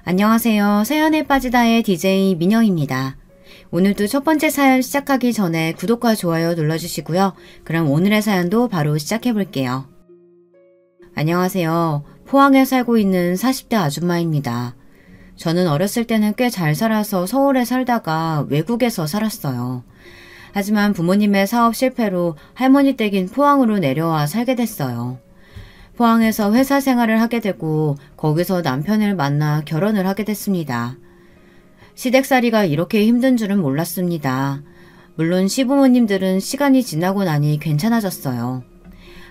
안녕하세요. 사연에 빠지다의 DJ 민영입니다. 오늘도 첫 번째 사연 시작하기 전에 구독과 좋아요 눌러주시고요. 그럼 오늘의 사연도 바로 시작해볼게요. 안녕하세요. 포항에 살고 있는 40대 아줌마입니다. 저는 어렸을 때는 꽤 잘 살아서 서울에 살다가 외국에서 살았어요. 하지만 부모님의 사업 실패로 할머니 댁인 포항으로 내려와 살게 됐어요. 포항에서 회사 생활을 하게 되고 거기서 남편을 만나 결혼을 하게 됐습니다. 시댁살이가 이렇게 힘든 줄은 몰랐습니다. 물론 시부모님들은 시간이 지나고 나니 괜찮아졌어요.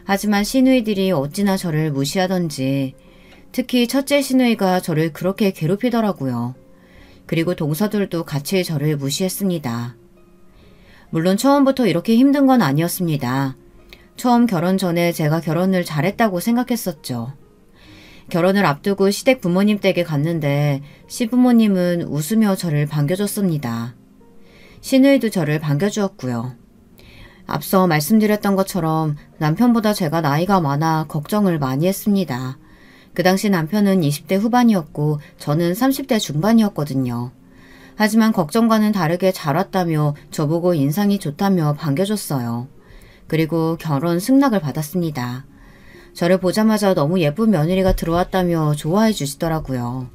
하지만 시누이들이 어찌나 저를 무시하던지 특히 첫째 시누이가 저를 그렇게 괴롭히더라고요. 그리고 동서들도 같이 저를 무시했습니다. 물론 처음부터 이렇게 힘든 건 아니었습니다. 처음 결혼 전에 제가 결혼을 잘했다고 생각했었죠. 결혼을 앞두고 시댁 부모님 댁에 갔는데 시부모님은 웃으며 저를 반겨줬습니다. 시누이도 저를 반겨주었고요. 앞서 말씀드렸던 것처럼 남편보다 제가 나이가 많아 걱정을 많이 했습니다. 그 당시 남편은 20대 후반이었고 저는 30대 중반이었거든요. 하지만 걱정과는 다르게 잘 왔다며 저보고 인상이 좋다며 반겨줬어요. 그리고 결혼 승낙을 받았습니다. 저를 보자마자 너무 예쁜 며느리가 들어왔다며 좋아해 주시더라고요.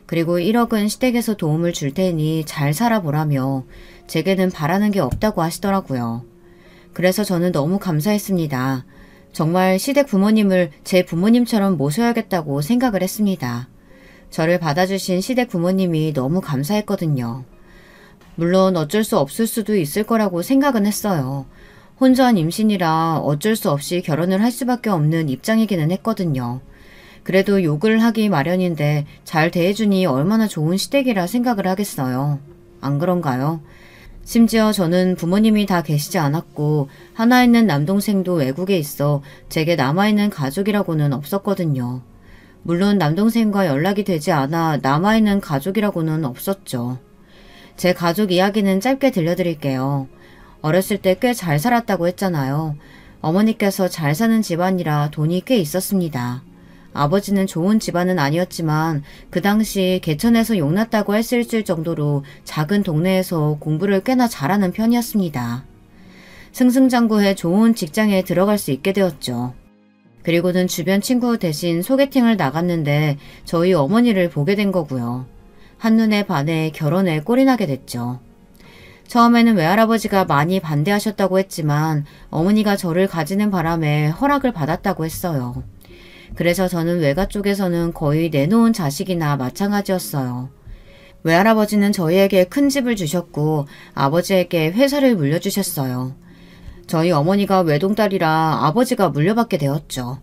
그리고 1억은 시댁에서 도움을 줄 테니 잘 살아보라며 제게는 바라는 게 없다고 하시더라고요. 그래서 저는 너무 감사했습니다. 정말 시댁 부모님을 제 부모님처럼 모셔야겠다고 생각을 했습니다. 저를 받아주신 시댁 부모님이 너무 감사했거든요. 물론 어쩔 수 없을 수도 있을 거라고 생각은 했어요. 혼전 임신이라 어쩔 수 없이 결혼을 할 수밖에 없는 입장이기는 했거든요. 그래도 욕을 하기 마련인데 잘 대해주니 얼마나 좋은 시댁이라 생각을 하겠어요. 안 그런가요? 심지어 저는 부모님이 다 계시지 않았고 하나 있는 남동생도 외국에 있어 제게 남아있는 가족이라고는 없었거든요. 물론 남동생과 연락이 되지 않아 남아있는 가족이라고는 없었죠. 제 가족 이야기는 짧게 들려드릴게요. 어렸을 때 꽤 잘 살았다고 했잖아요. 어머니께서 잘 사는 집안이라 돈이 꽤 있었습니다. 아버지는 좋은 집안은 아니었지만 그 당시 개천에서 용났다고 할 수 있을 정도로 작은 동네에서 공부를 꽤나 잘하는 편이었습니다. 승승장구해 좋은 직장에 들어갈 수 있게 되었죠. 그리고는 주변 친구 대신 소개팅을 나갔는데 저희 어머니를 보게 된 거고요. 한눈에 반해 결혼에 꼴이 나게 됐죠. 처음에는 외할아버지가 많이 반대하셨다고 했지만 어머니가 저를 가지는 바람에 허락을 받았다고 했어요. 그래서 저는 외가 쪽에서는 거의 내놓은 자식이나 마찬가지였어요. 외할아버지는 저희에게 큰 집을 주셨고 아버지에게 회사를 물려주셨어요. 저희 어머니가 외동딸이라 아버지가 물려받게 되었죠.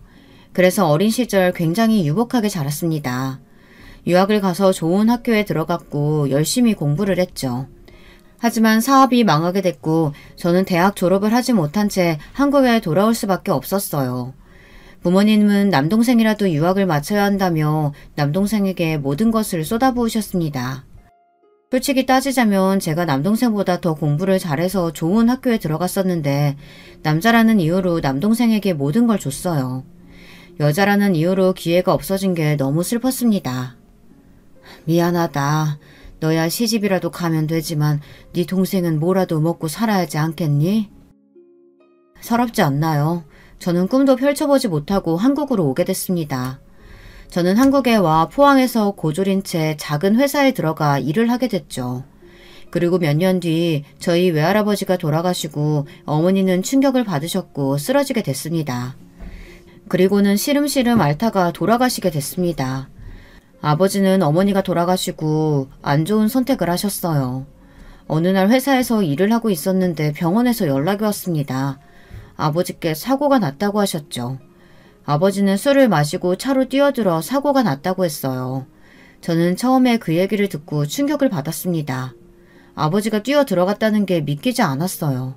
그래서 어린 시절 굉장히 유복하게 자랐습니다. 유학을 가서 좋은 학교에 들어갔고 열심히 공부를 했죠. 하지만 사업이 망하게 됐고 저는 대학 졸업을 하지 못한 채 한국에 돌아올 수밖에 없었어요. 부모님은 남동생이라도 유학을 마쳐야 한다며 남동생에게 모든 것을 쏟아부으셨습니다. 솔직히 따지자면 제가 남동생보다 더 공부를 잘해서 좋은 학교에 들어갔었는데 남자라는 이유로 남동생에게 모든 걸 줬어요. 여자라는 이유로 기회가 없어진 게 너무 슬펐습니다. 미안하다. 너야 시집이라도 가면 되지만 네 동생은 뭐라도 먹고 살아야지 않겠니? 서럽지 않나요? 저는 꿈도 펼쳐보지 못하고 한국으로 오게 됐습니다. 저는 한국에 와 포항에서 고졸인 채 작은 회사에 들어가 일을 하게 됐죠. 그리고 몇 년 뒤 저희 외할아버지가 돌아가시고 어머니는 충격을 받으셨고 쓰러지게 됐습니다. 그리고는 시름시름 앓다가 돌아가시게 됐습니다. 아버지는 어머니가 돌아가시고 안 좋은 선택을 하셨어요. 어느 날 회사에서 일을 하고 있었는데 병원에서 연락이 왔습니다. 아버지께 사고가 났다고 하셨죠. 아버지는 술을 마시고 차로 뛰어들어 사고가 났다고 했어요. 저는 처음에 그 얘기를 듣고 충격을 받았습니다. 아버지가 뛰어들어갔다는 게 믿기지 않았어요.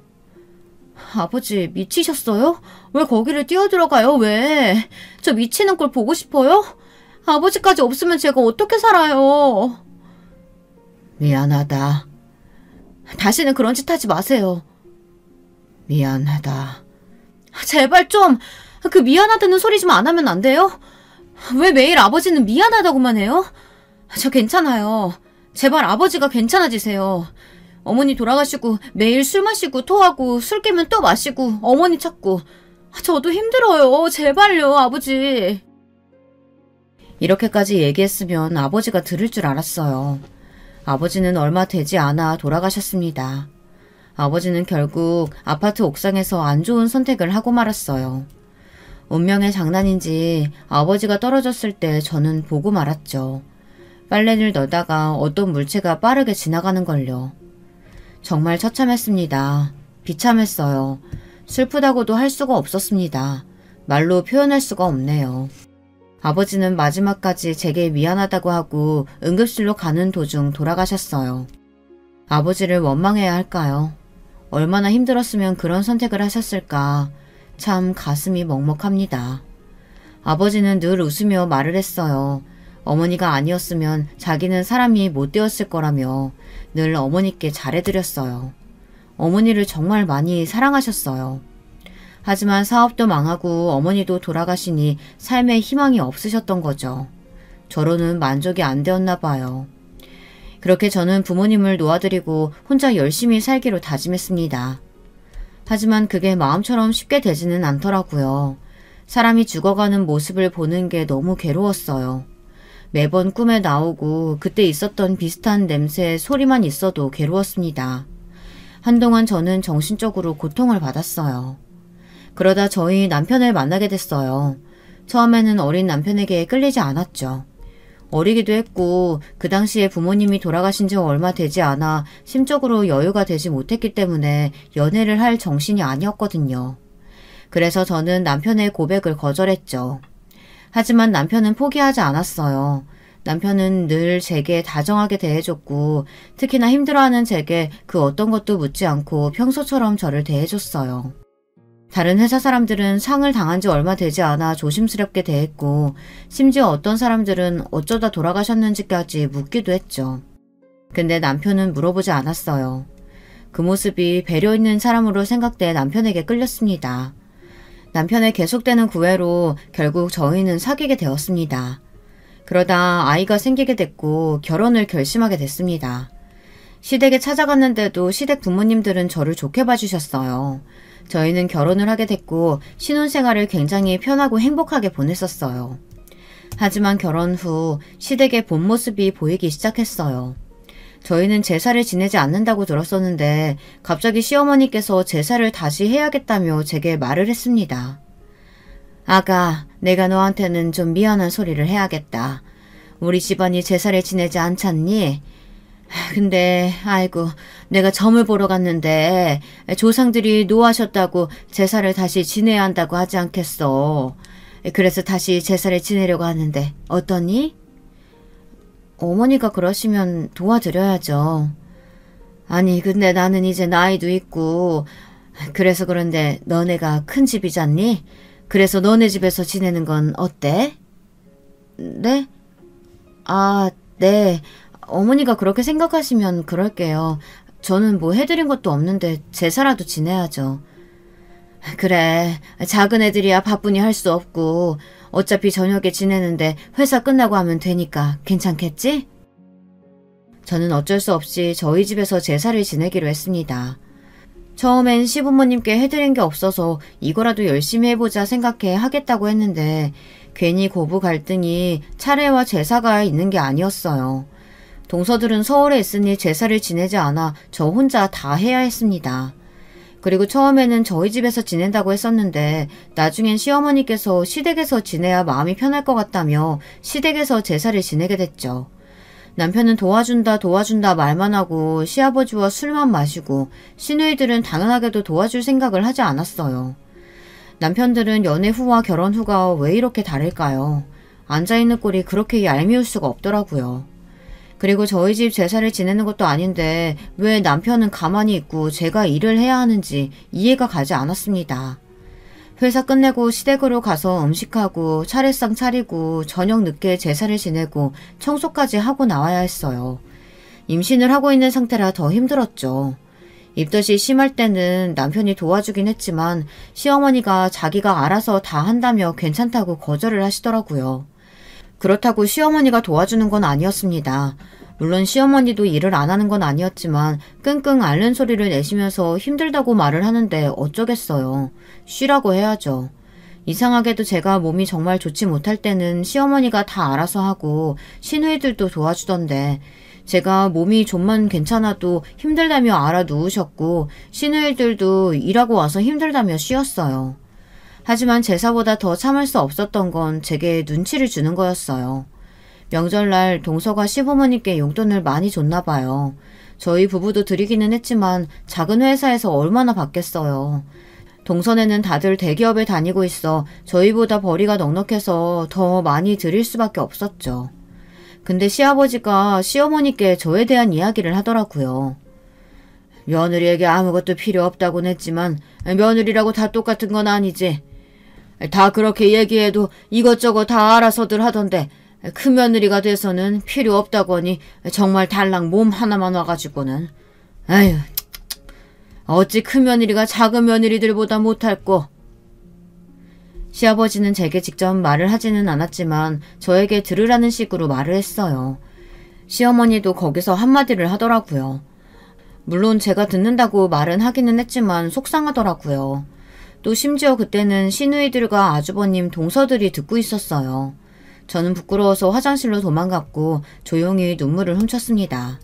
아버지 미치셨어요? 왜 거기를 뛰어들어가요? 왜? 저 미치는 걸 보고 싶어요? 아버지까지 없으면 제가 어떻게 살아요? 미안하다. 다시는 그런 짓 하지 마세요. 미안하다. 제발 좀 그 미안하다는 소리 좀 안 하면 안 돼요? 왜 매일 아버지는 미안하다고만 해요? 저 괜찮아요. 제발 아버지가 괜찮아지세요. 어머니 돌아가시고 매일 술 마시고 토하고 술 깨면 또 마시고 어머니 찾고 저도 힘들어요. 제발요, 아버지. 이렇게까지 얘기했으면 아버지가 들을 줄 알았어요. 아버지는 얼마 되지 않아 돌아가셨습니다. 아버지는 결국 아파트 옥상에서 안 좋은 선택을 하고 말았어요. 운명의 장난인지 아버지가 떨어졌을 때 저는 보고 말았죠. 빨래를 넣다가 어떤 물체가 빠르게 지나가는 걸요. 정말 처참했습니다. 비참했어요. 슬프다고도 할 수가 없었습니다. 말로 표현할 수가 없네요. 아버지는 마지막까지 제게 미안하다고 하고 응급실로 가는 도중 돌아가셨어요. 아버지를 원망해야 할까요? 얼마나 힘들었으면 그런 선택을 하셨을까. 참 가슴이 먹먹합니다. 아버지는 늘 웃으며 말을 했어요. 어머니가 아니었으면 자기는 사람이 못 되었을 거라며 늘 어머니께 잘해드렸어요. 어머니를 정말 많이 사랑하셨어요. 하지만 사업도 망하고 어머니도 돌아가시니 삶에 희망이 없으셨던 거죠. 저로는 만족이 안 되었나 봐요. 그렇게 저는 부모님을 놓아드리고 혼자 열심히 살기로 다짐했습니다. 하지만 그게 마음처럼 쉽게 되지는 않더라고요. 사람이 죽어가는 모습을 보는 게 너무 괴로웠어요. 매번 꿈에 나오고 그때 있었던 비슷한 냄새의 소리만 있어도 괴로웠습니다. 한동안 저는 정신적으로 고통을 받았어요. 그러다 저희 남편을 만나게 됐어요. 처음에는 어린 남편에게 끌리지 않았죠. 어리기도 했고 그 당시에 부모님이 돌아가신 지 얼마 되지 않아 심적으로 여유가 되지 못했기 때문에 연애를 할 정신이 아니었거든요. 그래서 저는 남편의 고백을 거절했죠. 하지만 남편은 포기하지 않았어요. 남편은 늘 제게 다정하게 대해줬고 특히나 힘들어하는 제게 그 어떤 것도 묻지 않고 평소처럼 저를 대해줬어요. 다른 회사 사람들은 상을 당한 지 얼마 되지 않아 조심스럽게 대했고 심지어 어떤 사람들은 어쩌다 돌아가셨는지까지 묻기도 했죠. 근데 남편은 물어보지 않았어요. 그 모습이 배려 있는 사람으로 생각돼 남편에게 끌렸습니다. 남편의 계속되는 구애로 결국 저희는 사귀게 되었습니다. 그러다 아이가 생기게 됐고 결혼을 결심하게 됐습니다. 시댁에 찾아갔는데도 시댁 부모님들은 저를 좋게 봐주셨어요. 저희는 결혼을 하게 됐고 신혼생활을 굉장히 편하고 행복하게 보냈었어요. 하지만 결혼 후 시댁의 본 모습이 보이기 시작했어요. 저희는 제사를 지내지 않는다고 들었었는데 갑자기 시어머니께서 제사를 다시 해야겠다며 제게 말을 했습니다. 아가, 내가 너한테는 좀 미안한 소리를 해야겠다. 우리 집안이 제사를 지내지 않잖니? 근데 아이고 내가 점을 보러 갔는데 조상들이 노하셨다고 제사를 다시 지내야 한다고 하지 않겠어. 그래서 다시 제사를 지내려고 하는데 어떠니? 어머니가 그러시면 도와드려야죠. 아니 근데 나는 이제 나이도 있고 그래서 그런데 너네가 큰 집이잖니? 그래서 너네 집에서 지내는 건 어때? 네? 아, 네. 어머니가 그렇게 생각하시면 그럴게요. 저는 뭐 해드린 것도 없는데 제사라도 지내야죠. 그래, 작은 애들이야 바쁘니 할 수 없고 어차피 저녁에 지내는데 회사 끝나고 하면 되니까 괜찮겠지? 저는 어쩔 수 없이 저희 집에서 제사를 지내기로 했습니다. 처음엔 시부모님께 해드린 게 없어서 이거라도 열심히 해보자 생각해 하겠다고 했는데 괜히 고부 갈등이 차례와 제사가 있는 게 아니었어요. 동서들은 서울에 있으니 제사를 지내지 않아 저 혼자 다 해야 했습니다. 그리고 처음에는 저희 집에서 지낸다고 했었는데 나중엔 시어머니께서 시댁에서 지내야 마음이 편할 것 같다며 시댁에서 제사를 지내게 됐죠. 남편은 도와준다 말만 하고 시아버지와 술만 마시고 시누이들은 당연하게도 도와줄 생각을 하지 않았어요. 남편들은 연애 후와 결혼 후가 왜 이렇게 다를까요? 앉아있는 꼴이 그렇게 얄미울 수가 없더라고요. 그리고 저희 집 제사를 지내는 것도 아닌데 왜 남편은 가만히 있고 제가 일을 해야 하는지 이해가 가지 않았습니다. 회사 끝내고 시댁으로 가서 음식하고 차례상 차리고 저녁 늦게 제사를 지내고 청소까지 하고 나와야 했어요. 임신을 하고 있는 상태라 더 힘들었죠. 입덧이 심할 때는 남편이 도와주긴 했지만 시어머니가 자기가 알아서 다 한다며 괜찮다고 거절을 하시더라고요. 그렇다고 시어머니가 도와주는 건 아니었습니다. 물론 시어머니도 일을 안 하는 건 아니었지만 끙끙 앓는 소리를 내시면서 힘들다고 말을 하는데 어쩌겠어요. 쉬라고 해야죠. 이상하게도 제가 몸이 정말 좋지 못할 때는 시어머니가 다 알아서 하고 시누이들도 도와주던데 제가 몸이 좀만 괜찮아도 힘들다며 알아 누우셨고 시누이들도 일하고 와서 힘들다며 쉬었어요. 하지만 제사보다 더 참을 수 없었던 건 제게 눈치를 주는 거였어요. 명절날 동서가 시부모님께 용돈을 많이 줬나 봐요. 저희 부부도 드리기는 했지만 작은 회사에서 얼마나 받겠어요. 동선에는 다들 대기업에 다니고 있어 저희보다 벌이가 넉넉해서 더 많이 드릴 수밖에 없었죠. 근데 시아버지가 시어머니께 저에 대한 이야기를 하더라고요. 며느리에게 아무것도 필요 없다고는 했지만 며느리라고 다 똑같은 건 아니지. 다 그렇게 얘기해도 이것저것 다 알아서들 하던데 큰 며느리가 돼서는 필요 없다고 하니 정말 달랑 몸 하나만 와가지고는. 아휴, 어찌 큰 며느리가 작은 며느리들보다 못할꼬. 시아버지는 제게 직접 말을 하지는 않았지만 저에게 들으라는 식으로 말을 했어요. 시어머니도 거기서 한마디를 하더라고요. 물론 제가 듣는다고 말은 하기는 했지만 속상하더라고요. 또 심지어 그때는 시누이들과 아주버님 동서들이 듣고 있었어요. 저는 부끄러워서 화장실로 도망갔고 조용히 눈물을 훔쳤습니다.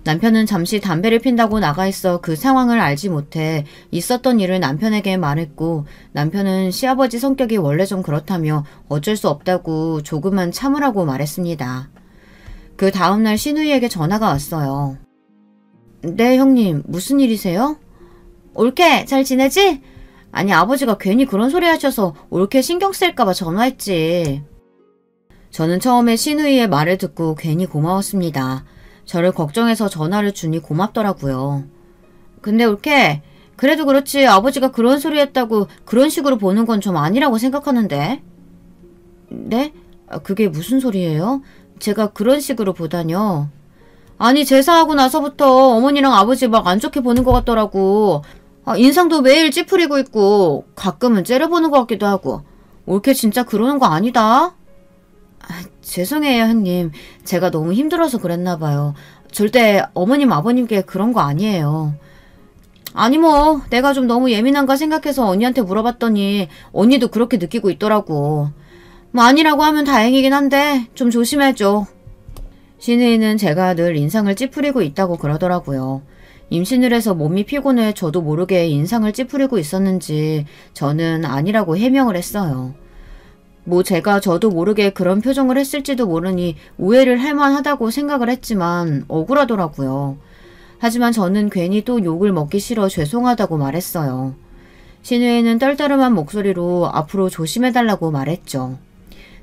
남편은 잠시 담배를 핀다고 나가 있어 그 상황을 알지 못해 있었던 일을 남편에게 말했고 남편은 시아버지 성격이 원래 좀 그렇다며 어쩔 수 없다고 조금만 참으라고 말했습니다. 그 다음날 시누이에게 전화가 왔어요. 네 형님, 무슨 일이세요? 올케 잘 지내지? 아니 아버지가 괜히 그런 소리 하셔서 올케 신경 쓸까봐 전화했지. 저는 처음에 시누이의 말을 듣고 괜히 고마웠습니다. 저를 걱정해서 전화를 주니 고맙더라고요. 근데 올케, 그래도 그렇지 아버지가 그런 소리 했다고 그런 식으로 보는 건 좀 아니라고 생각하는데. 네? 그게 무슨 소리예요? 제가 그런 식으로 보다뇨. 아니 제사하고 나서부터 어머니랑 아버지 막 안 좋게 보는 것 같더라고. 인상도 매일 찌푸리고 있고 가끔은 째려보는 것 같기도 하고. 올케 진짜 그러는 거 아니다. 죄송해요 형님. 제가 너무 힘들어서 그랬나 봐요. 절대 어머님 아버님께 그런 거 아니에요. 아니 뭐 내가 좀 너무 예민한가 생각해서 언니한테 물어봤더니 언니도 그렇게 느끼고 있더라고. 뭐 아니라고 하면 다행이긴 한데 좀 조심해줘. 시누이는 제가 늘 인상을 찌푸리고 있다고 그러더라고요. 임신을 해서 몸이 피곤해 저도 모르게 인상을 찌푸리고 있었는지 저는 아니라고 해명을 했어요. 뭐 제가 저도 모르게 그런 표정을 했을지도 모르니 오해를 할 만하다고 생각을 했지만 억울하더라고요. 하지만 저는 괜히 또 욕을 먹기 싫어 죄송하다고 말했어요. 시누이는 떨떠름한 목소리로 앞으로 조심해달라고 말했죠.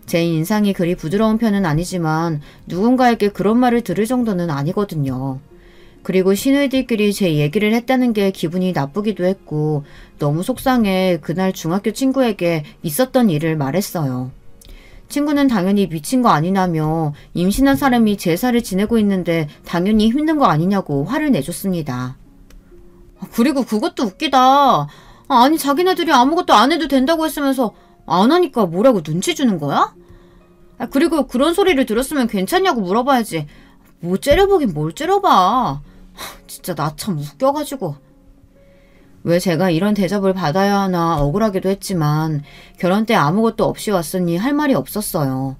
제 인상이 그리 부드러운 편은 아니지만 누군가에게 그런 말을 들을 정도는 아니거든요. 그리고 시누이들끼리 제 얘기를 했다는 게 기분이 나쁘기도 했고 너무 속상해 그날 중학교 친구에게 있었던 일을 말했어요. 친구는 당연히 미친 거 아니냐며 임신한 사람이 제사를 지내고 있는데 당연히 힘든 거 아니냐고 화를 내줬습니다. 그리고 그것도 웃기다. 아니 자기네들이 아무것도 안 해도 된다고 했으면서 안 하니까 뭐라고 눈치 주는 거야? 그리고 그런 소리를 들었으면 괜찮냐고 물어봐야지. 뭐 째려보긴 뭘 째려봐. 진짜 나 참 웃겨가지고. 왜 제가 이런 대접을 받아야 하나 억울하기도 했지만 결혼 때 아무것도 없이 왔으니 할 말이 없었어요.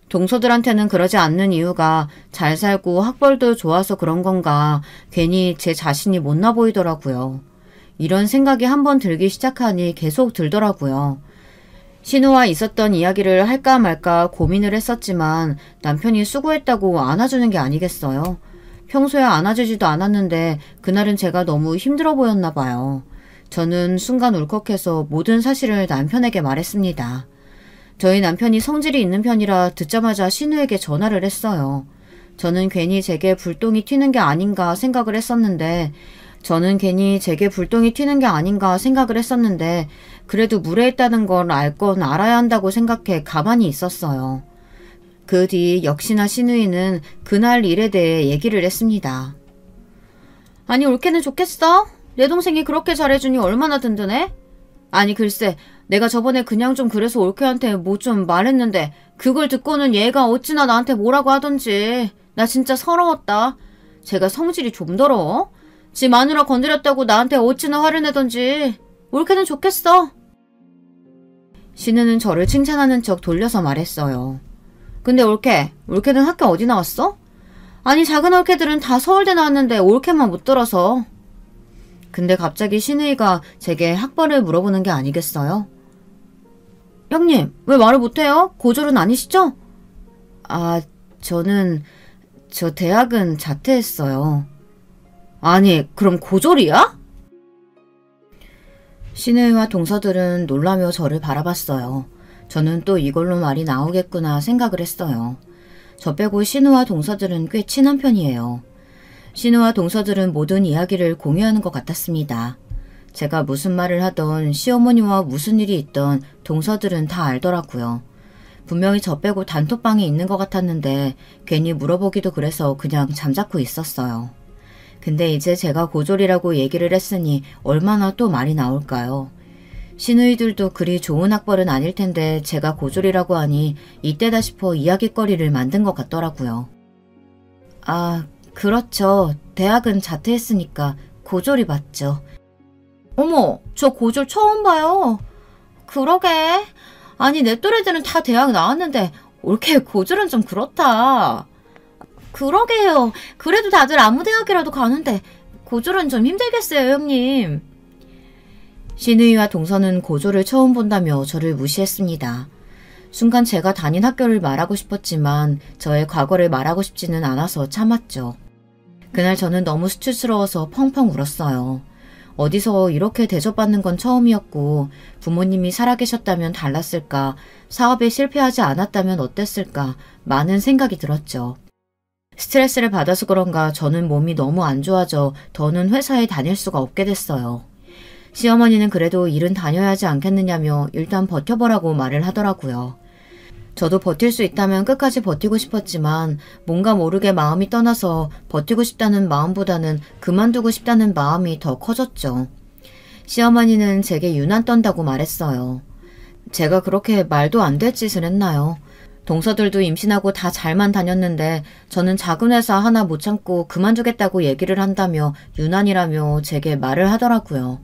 동서들한테는 그러지 않는 이유가 잘 살고 학벌도 좋아서 그런 건가 괜히 제 자신이 못나 보이더라고요. 이런 생각이 한번 들기 시작하니 계속 들더라고요. 신우와 있었던 이야기를 할까 말까 고민을 했었지만 남편이 수고했다고 안아주는 게 아니겠어요? 평소에 안아주지도 않았는데 그날은 제가 너무 힘들어 보였나 봐요. 저는 순간 울컥해서 모든 사실을 남편에게 말했습니다. 저희 남편이 성질이 있는 편이라 듣자마자 신우에게 전화를 했어요. 저는 괜히 제게 불똥이 튀는 게 아닌가 생각을 했었는데 그래도 무례했다는 걸 알 건 알아야 한다고 생각해 가만히 있었어요. 그 뒤 역시나 시누이는 그날 일에 대해 얘기를 했습니다. 아니 올케는 좋겠어? 내 동생이 그렇게 잘해주니 얼마나 든든해? 아니 글쎄 내가 저번에 그냥 좀 그래서 올케한테 뭐 좀 말했는데 그걸 듣고는 얘가 어찌나 나한테 뭐라고 하던지. 나 진짜 서러웠다. 제가 성질이 좀 더러워? 지 마누라 건드렸다고 나한테 어찌나 화를 내던지. 올케는 좋겠어. 신우는 저를 칭찬하는 척 돌려서 말했어요. 근데 올케는 학교 어디 나왔어? 아니 작은 올케들은 다 서울대 나왔는데 올케만 못 들어서. 근데 갑자기 신우이가 제게 학벌을 물어보는 게 아니겠어요? 형님, 왜 말을 못해요? 고졸은 아니시죠? 아, 저 대학은 자퇴했어요. 아니, 그럼 고졸이야? 신우이와 동서들은 놀라며 저를 바라봤어요. 저는 또 이걸로 말이 나오겠구나 생각을 했어요. 저 빼고 신우와 동서들은 꽤 친한 편이에요. 신우와 동서들은 모든 이야기를 공유하는 것 같았습니다. 제가 무슨 말을 하던 시어머니와 무슨 일이 있던 동서들은 다 알더라고요. 분명히 저 빼고 단톡방에 있는 것 같았는데 괜히 물어보기도 그래서 그냥 잠자코 있었어요. 근데 이제 제가 고졸이라고 얘기를 했으니 얼마나 또 말이 나올까요? 시누이들도 그리 좋은 학벌은 아닐 텐데 제가 고졸이라고 하니 이때다 싶어 이야깃거리를 만든 것 같더라고요. 아, 그렇죠. 대학은 자퇴했으니까 고졸이 맞죠. 어머, 저 고졸 처음 봐요. 그러게. 아니, 내 또래들은 다 대학 나왔는데 올케 고졸은 좀 그렇다. 그러게요. 그래도 다들 아무 대학이라도 가는데 고졸은 좀 힘들겠어요, 형님. 신우이와 동서는 고졸을 처음 본다며 저를 무시했습니다. 순간 제가 다닌 학교를 말하고 싶었지만 저의 과거를 말하고 싶지는 않아서 참았죠. 그날 저는 너무 수치스러워서 펑펑 울었어요. 어디서 이렇게 대접받는 건 처음이었고 부모님이 살아계셨다면 달랐을까, 사업에 실패하지 않았다면 어땠을까 많은 생각이 들었죠. 스트레스를 받아서 그런가 저는 몸이 너무 안 좋아져 더는 회사에 다닐 수가 없게 됐어요. 시어머니는 그래도 일은 다녀야 하지 않겠느냐며 일단 버텨보라고 말을 하더라고요. 저도 버틸 수 있다면 끝까지 버티고 싶었지만 뭔가 모르게 마음이 떠나서 버티고 싶다는 마음보다는 그만두고 싶다는 마음이 더 커졌죠. 시어머니는 제게 유난 떤다고 말했어요. 제가 그렇게 말도 안 될 짓을 했나요? 동서들도 임신하고 다 잘만 다녔는데 저는 작은 회사 하나 못 참고 그만두겠다고 얘기를 한다며 유난이라며 제게 말을 하더라고요.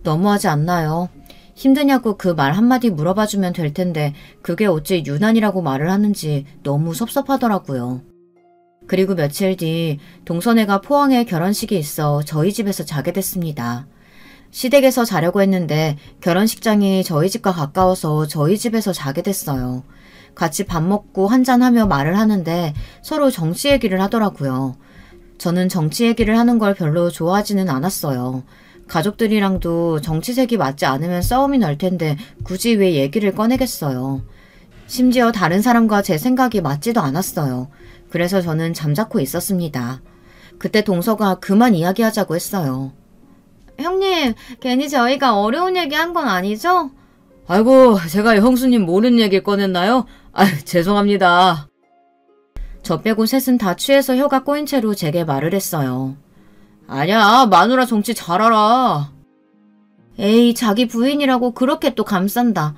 너무하지 않나요? 힘드냐고 그 말 한마디 물어봐주면 될 텐데 그게 어찌 유난이라고 말을 하는지 너무 섭섭하더라고요. 그리고 며칠 뒤 동서네가 포항에 결혼식이 있어 저희 집에서 자게 됐습니다. 시댁에서 자려고 했는데 결혼식장이 저희 집과 가까워서 저희 집에서 자게 됐어요. 같이 밥 먹고 한잔하며 말을 하는데 서로 정치 얘기를 하더라고요. 저는 정치 얘기를 하는 걸 별로 좋아하지는 않았어요. 가족들이랑도 정치색이 맞지 않으면 싸움이 날 텐데 굳이 왜 얘기를 꺼내겠어요. 심지어 다른 사람과 제 생각이 맞지도 않았어요. 그래서 저는 잠자코 있었습니다. 그때 동서가 그만 이야기하자고 했어요. 형님, 괜히 저희가 어려운 얘기 한 건 아니죠? 아이고, 제가 형수님 모르는 얘기 꺼냈나요? 죄송합니다. 저 빼고 셋은 다 취해서 혀가 꼬인 채로 제게 말을 했어요. 아니야, 마누라 정치 잘 알아. 에이, 자기 부인이라고 그렇게 또 감싼다.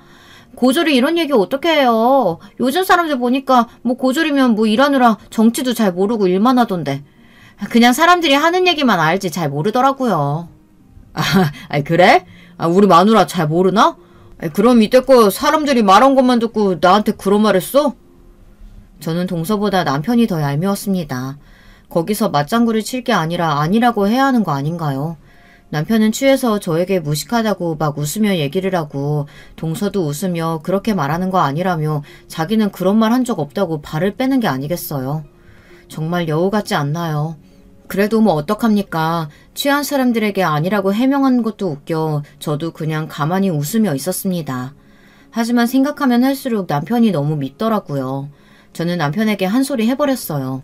고졸이 이런 얘기 어떻게 해요. 요즘 사람들 보니까 뭐 고졸이면 뭐 일하느라 정치도 잘 모르고 일만 하던데. 그냥 사람들이 하는 얘기만 알지 잘 모르더라고요. 그래? 우리 마누라 잘 모르나? 그럼 이때껏 사람들이 말한 것만 듣고 나한테 그런 말 했어? 저는 동서보다 남편이 더 얄미웠습니다. 거기서 맞장구를 칠 게 아니라 아니라고 해야 하는 거 아닌가요? 남편은 취해서 저에게 무식하다고 막 웃으며 얘기를 하고 동서도 웃으며 그렇게 말하는 거 아니라며 자기는 그런 말 한 적 없다고 발을 빼는 게 아니겠어요. 정말 여우 같지 않나요? 그래도 뭐 어떡합니까? 취한 사람들에게 아니라고 해명하는 것도 웃겨 저도 그냥 가만히 웃으며 있었습니다. 하지만 생각하면 할수록 남편이 너무 밉더라고요. 저는 남편에게 한 소리 해버렸어요.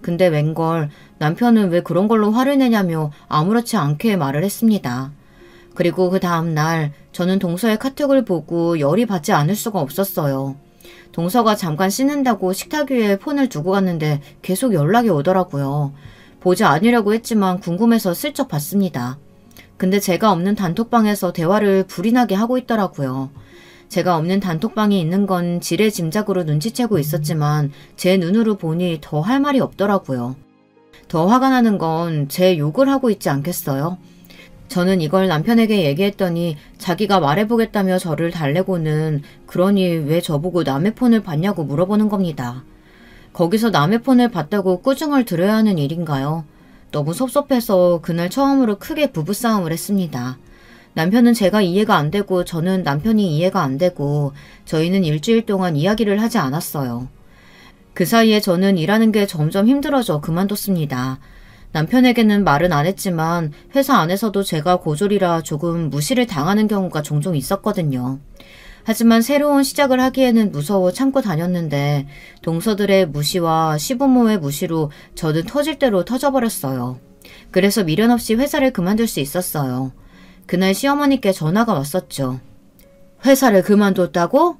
근데 웬걸 남편은 왜 그런 걸로 화를 내냐며 아무렇지 않게 말을 했습니다. 그리고 그 다음날 저는 동서의 카톡을 보고 열이 받지 않을 수가 없었어요. 동서가 잠깐 씻는다고 식탁 위에 폰을 두고 갔는데 계속 연락이 오더라고요. 보지 않으려고 했지만 궁금해서 슬쩍 봤습니다. 근데 제가 없는 단톡방에서 대화를 불이 나게 하고 있더라고요. 제가 없는 단톡방이 있는 건 지레 짐작으로 눈치채고 있었지만 제 눈으로 보니 더 할 말이 없더라고요. 더 화가 나는 건 제 욕을 하고 있지 않겠어요? 저는 이걸 남편에게 얘기했더니 자기가 말해보겠다며 저를 달래고는 그러니 왜 저보고 남의 폰을 봤냐고 물어보는 겁니다. 거기서 남의 폰을 봤다고 꾸중을 들어야 하는 일인가요? 너무 섭섭해서 그날 처음으로 크게 부부싸움을 했습니다. 남편은 제가 이해가 안 되고 저는 남편이 이해가 안 되고 저희는 일주일 동안 이야기를 하지 않았어요. 그 사이에 저는 일하는 게 점점 힘들어져 그만뒀습니다. 남편에게는 말은 안 했지만 회사 안에서도 제가 고졸이라 조금 무시를 당하는 경우가 종종 있었거든요. 하지만 새로운 시작을 하기에는 무서워 참고 다녔는데 동서들의 무시와 시부모의 무시로 저는 터질 대로 터져버렸어요. 그래서 미련 없이 회사를 그만둘 수 있었어요. 그날 시어머니께 전화가 왔었죠. 회사를 그만뒀다고?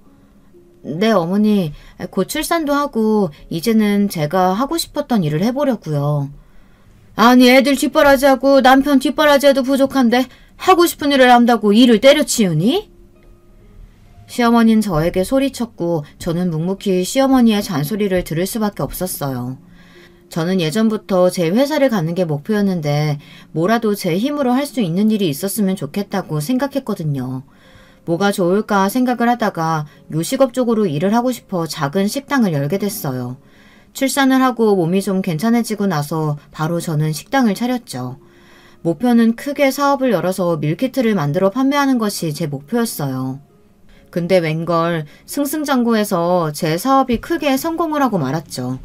네, 어머니. 곧 출산도 하고 이제는 제가 하고 싶었던 일을 해보려고요. 아니, 애들 뒷바라지하고 남편 뒷바라지해도 부족한데 하고 싶은 일을 한다고 일을 때려치우니? 시어머니는 저에게 소리쳤고 저는 묵묵히 시어머니의 잔소리를 들을 수밖에 없었어요. 저는 예전부터 제 회사를 갖는 게 목표였는데 뭐라도 제 힘으로 할 수 있는 일이 있었으면 좋겠다고 생각했거든요. 뭐가 좋을까 생각을 하다가 요식업 쪽으로 일을 하고 싶어 작은 식당을 열게 됐어요. 출산을 하고 몸이 좀 괜찮아지고 나서 바로 저는 식당을 차렸죠. 목표는 크게 사업을 열어서 밀키트를 만들어 판매하는 것이 제 목표였어요. 근데 웬걸 승승장구해서 제 사업이 크게 성공을 하고 말았죠.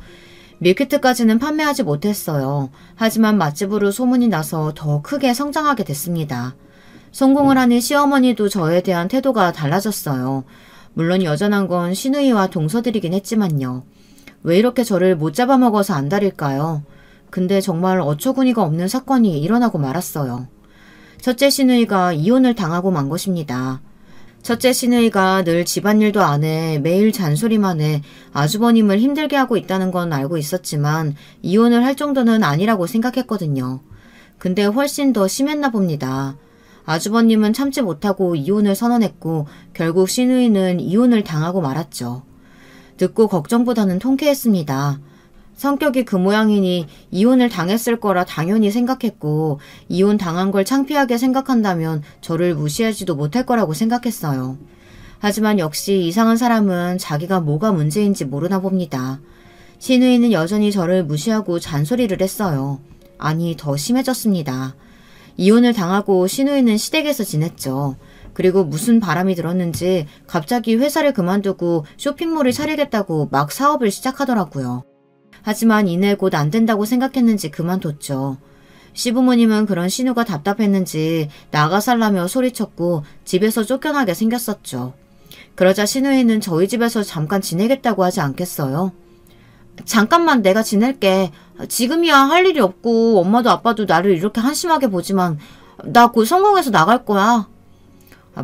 밀키트까지는 판매하지 못했어요. 하지만 맛집으로 소문이 나서 더 크게 성장하게 됐습니다. 성공을 하니 시어머니도 저에 대한 태도가 달라졌어요. 물론 여전한 건 시누이와 동서들이긴 했지만요. 왜 이렇게 저를 못 잡아먹어서 안달일까요? 근데 정말 어처구니가 없는 사건이 일어나고 말았어요. 첫째 시누이가 이혼을 당하고 만 것입니다. 첫째 시누이가 늘 집안일도 안 해 매일 잔소리만 해 아주버님을 힘들게 하고 있다는 건 알고 있었지만 이혼을 할 정도는 아니라고 생각했거든요. 근데 훨씬 더 심했나 봅니다. 아주버님은 참지 못하고 이혼을 선언했고 결국 시누이는 이혼을 당하고 말았죠. 듣고 걱정보다는 통쾌했습니다. 성격이 그 모양이니 이혼을 당했을 거라 당연히 생각했고 이혼 당한 걸 창피하게 생각한다면 저를 무시하지도 못할 거라고 생각했어요. 하지만 역시 이상한 사람은 자기가 뭐가 문제인지 모르나 봅니다. 시누이는 여전히 저를 무시하고 잔소리를 했어요. 아니, 더 심해졌습니다. 이혼을 당하고 시누이는 시댁에서 지냈죠. 그리고 무슨 바람이 들었는지 갑자기 회사를 그만두고 쇼핑몰을 차리겠다고 막 사업을 시작하더라고요. 하지만 이내 곧 안 된다고 생각했는지 그만뒀죠. 시부모님은 그런 신우가 답답했는지 나가 살라며 소리쳤고 집에서 쫓겨나게 생겼었죠. 그러자 시누이는 저희 집에서 잠깐 지내겠다고 하지 않겠어요? 잠깐만 내가 지낼게. 지금이야 할 일이 없고 엄마도 아빠도 나를 이렇게 한심하게 보지만 나 곧 성공해서 나갈 거야.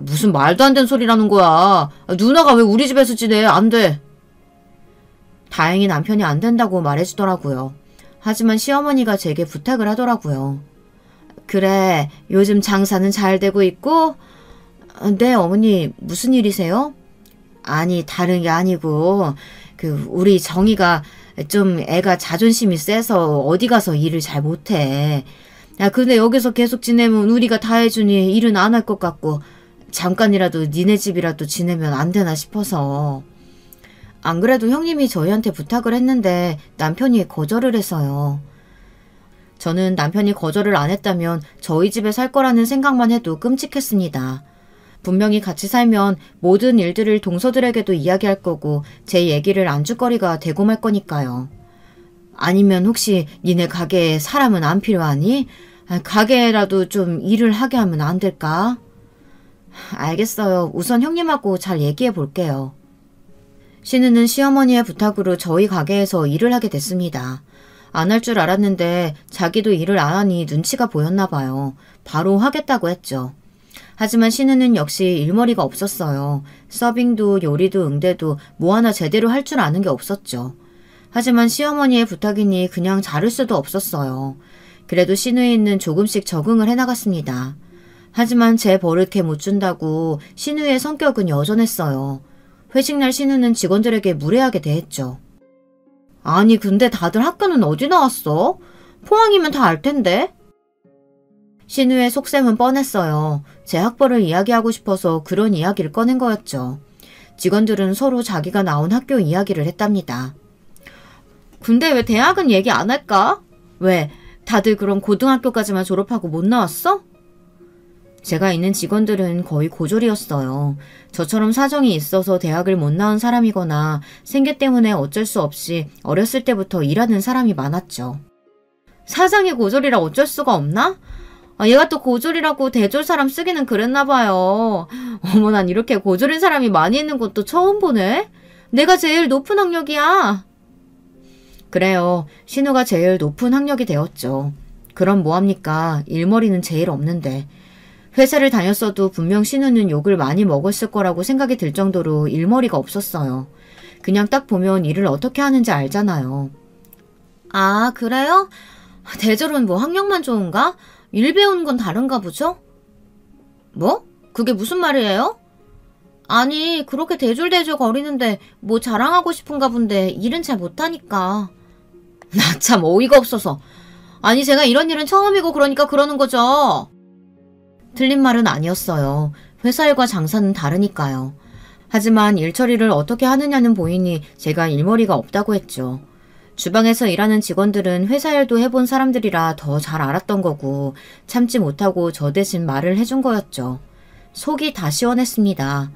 무슨 말도 안 되는 소리라는 거야. 누나가 왜 우리 집에서 지내? 안 돼. 다행히 남편이 안 된다고 말해주더라고요. 하지만 시어머니가 제게 부탁을 하더라고요. 그래, 요즘 장사는 잘 되고 있고? 네, 어머니, 무슨 일이세요? 아니, 다른 게 아니고 우리 정이가 좀 애가 자존심이 세서 어디 가서 일을 잘 못해. 야, 근데 여기서 계속 지내면 우리가 다 해주니 일은 안 할 것 같고 잠깐이라도 니네 집이라도 지내면 안 되나 싶어서. 안 그래도 형님이 저희한테 부탁을 했는데 남편이 거절을 해서요. 저는 남편이 거절을 안 했다면 저희 집에 살 거라는 생각만 해도 끔찍했습니다. 분명히 같이 살면 모든 일들을 동서들에게도 이야기할 거고 제 얘기를 안주거리가 되고 말 거니까요. 아니면 혹시 니네 가게에 사람은 안 필요하니? 가게라도 좀 일을 하게 하면 안 될까? 알겠어요. 우선 형님하고 잘 얘기해 볼게요. 신우는 시어머니의 부탁으로 저희 가게에서 일을 하게 됐습니다. 안 할 줄 알았는데 자기도 일을 안 하니 눈치가 보였나 봐요. 바로 하겠다고 했죠. 하지만 신우는 역시 일머리가 없었어요. 서빙도 요리도 응대도 뭐 하나 제대로 할 줄 아는 게 없었죠. 하지만 시어머니의 부탁이니 그냥 자를 수도 없었어요. 그래도 신우이는 조금씩 적응을 해나갔습니다. 하지만 제 버릇해 못 준다고 신우의 성격은 여전했어요. 회식날 신우는 직원들에게 무례하게 대했죠. 아니 근데 다들 학교는 어디 나왔어? 포항이면 다 알 텐데. 신우의 속셈은 뻔했어요. 제 학벌을 이야기하고 싶어서 그런 이야기를 꺼낸 거였죠. 직원들은 서로 자기가 나온 학교 이야기를 했답니다. 근데 왜 대학은 얘기 안 할까? 왜? 다들 그럼 고등학교까지만 졸업하고 못 나왔어? 제가 있는 직원들은 거의 고졸이었어요. 저처럼 사정이 있어서 대학을 못 나온 사람이거나 생계 때문에 어쩔 수 없이 어렸을 때부터 일하는 사람이 많았죠. 사장이 고졸이라 어쩔 수가 없나? 얘가 또 고졸이라고 대졸 사람 쓰기는 그랬나 봐요. 어머, 난 이렇게 고졸인 사람이 많이 있는 것도 처음 보네. 내가 제일 높은 학력이야. 그래요. 신우가 제일 높은 학력이 되었죠. 그럼 뭐합니까? 일머리는 제일 없는데. 회사를 다녔어도 분명 신우는 욕을 많이 먹었을 거라고 생각이 들 정도로 일머리가 없었어요. 그냥 딱 보면 일을 어떻게 하는지 알잖아요. 아, 그래요? 대졸은 뭐 학력만 좋은가? 일 배우는 건 다른가 보죠? 뭐? 그게 무슨 말이에요? 아니, 그렇게 대졸대졸 거리는데 뭐 자랑하고 싶은가 본데 일은 잘 못하니까. 나 참 어이가 없어서. 아니, 제가 이런 일은 처음이고 그러니까 그러는 거죠. 틀린 말은 아니었어요. 회사 일과 장사는 다르니까요. 하지만 일 처리를 어떻게 하느냐는 보이니 제가 일머리가 없다고 했죠. 주방에서 일하는 직원들은 회사 일도 해본 사람들이라 더 잘 알았던 거고 참지 못하고 저 대신 말을 해준 거였죠. 속이 다 시원했습니다.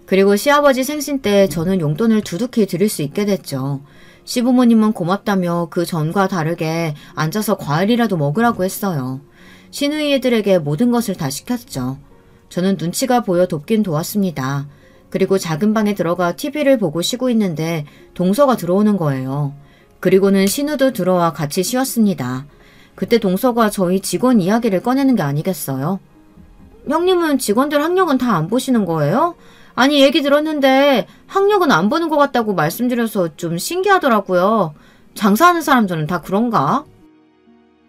그리고 시아버지 생신 때 저는 용돈을 두둑히 드릴 수 있게 됐죠. 시부모님은 고맙다며 그 전과 다르게 앉아서 과일이라도 먹으라고 했어요. 시누이 애들에게 모든 것을 다 시켰죠. 저는 눈치가 보여 돕긴 도왔습니다. 그리고 작은 방에 들어가 TV를 보고 쉬고 있는데 동서가 들어오는 거예요. 그리고는 신우도 들어와 같이 쉬었습니다. 그때 동서가 저희 직원 이야기를 꺼내는 게 아니겠어요? 형님은 직원들 학력은 다 안 보시는 거예요? 아니 얘기 들었는데 학력은 안 보는 것 같다고 말씀드려서 좀 신기하더라고요. 장사하는 사람들은 다 그런가?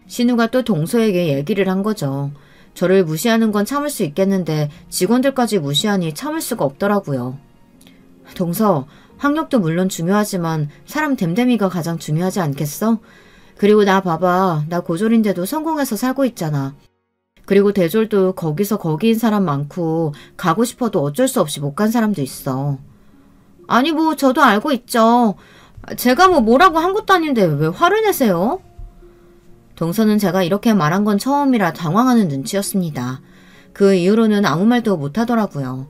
신우가 또 동서에게 얘기를 한 거죠. 저를 무시하는 건 참을 수 있겠는데 직원들까지 무시하니 참을 수가 없더라고요. 동서, 학력도 물론 중요하지만 사람 됨됨이가 가장 중요하지 않겠어? 그리고 나 봐봐. 나 고졸인데도 성공해서 살고 있잖아. 그리고 대졸도 거기서 거기인 사람 많고 가고 싶어도 어쩔 수 없이 못 간 사람도 있어. 아니 뭐 저도 알고 있죠. 제가 뭐라고 한 것도 아닌데 왜 화를 내세요? 동서는 제가 이렇게 말한 건 처음이라 당황하는 눈치였습니다. 그 이후로는 아무 말도 못하더라고요.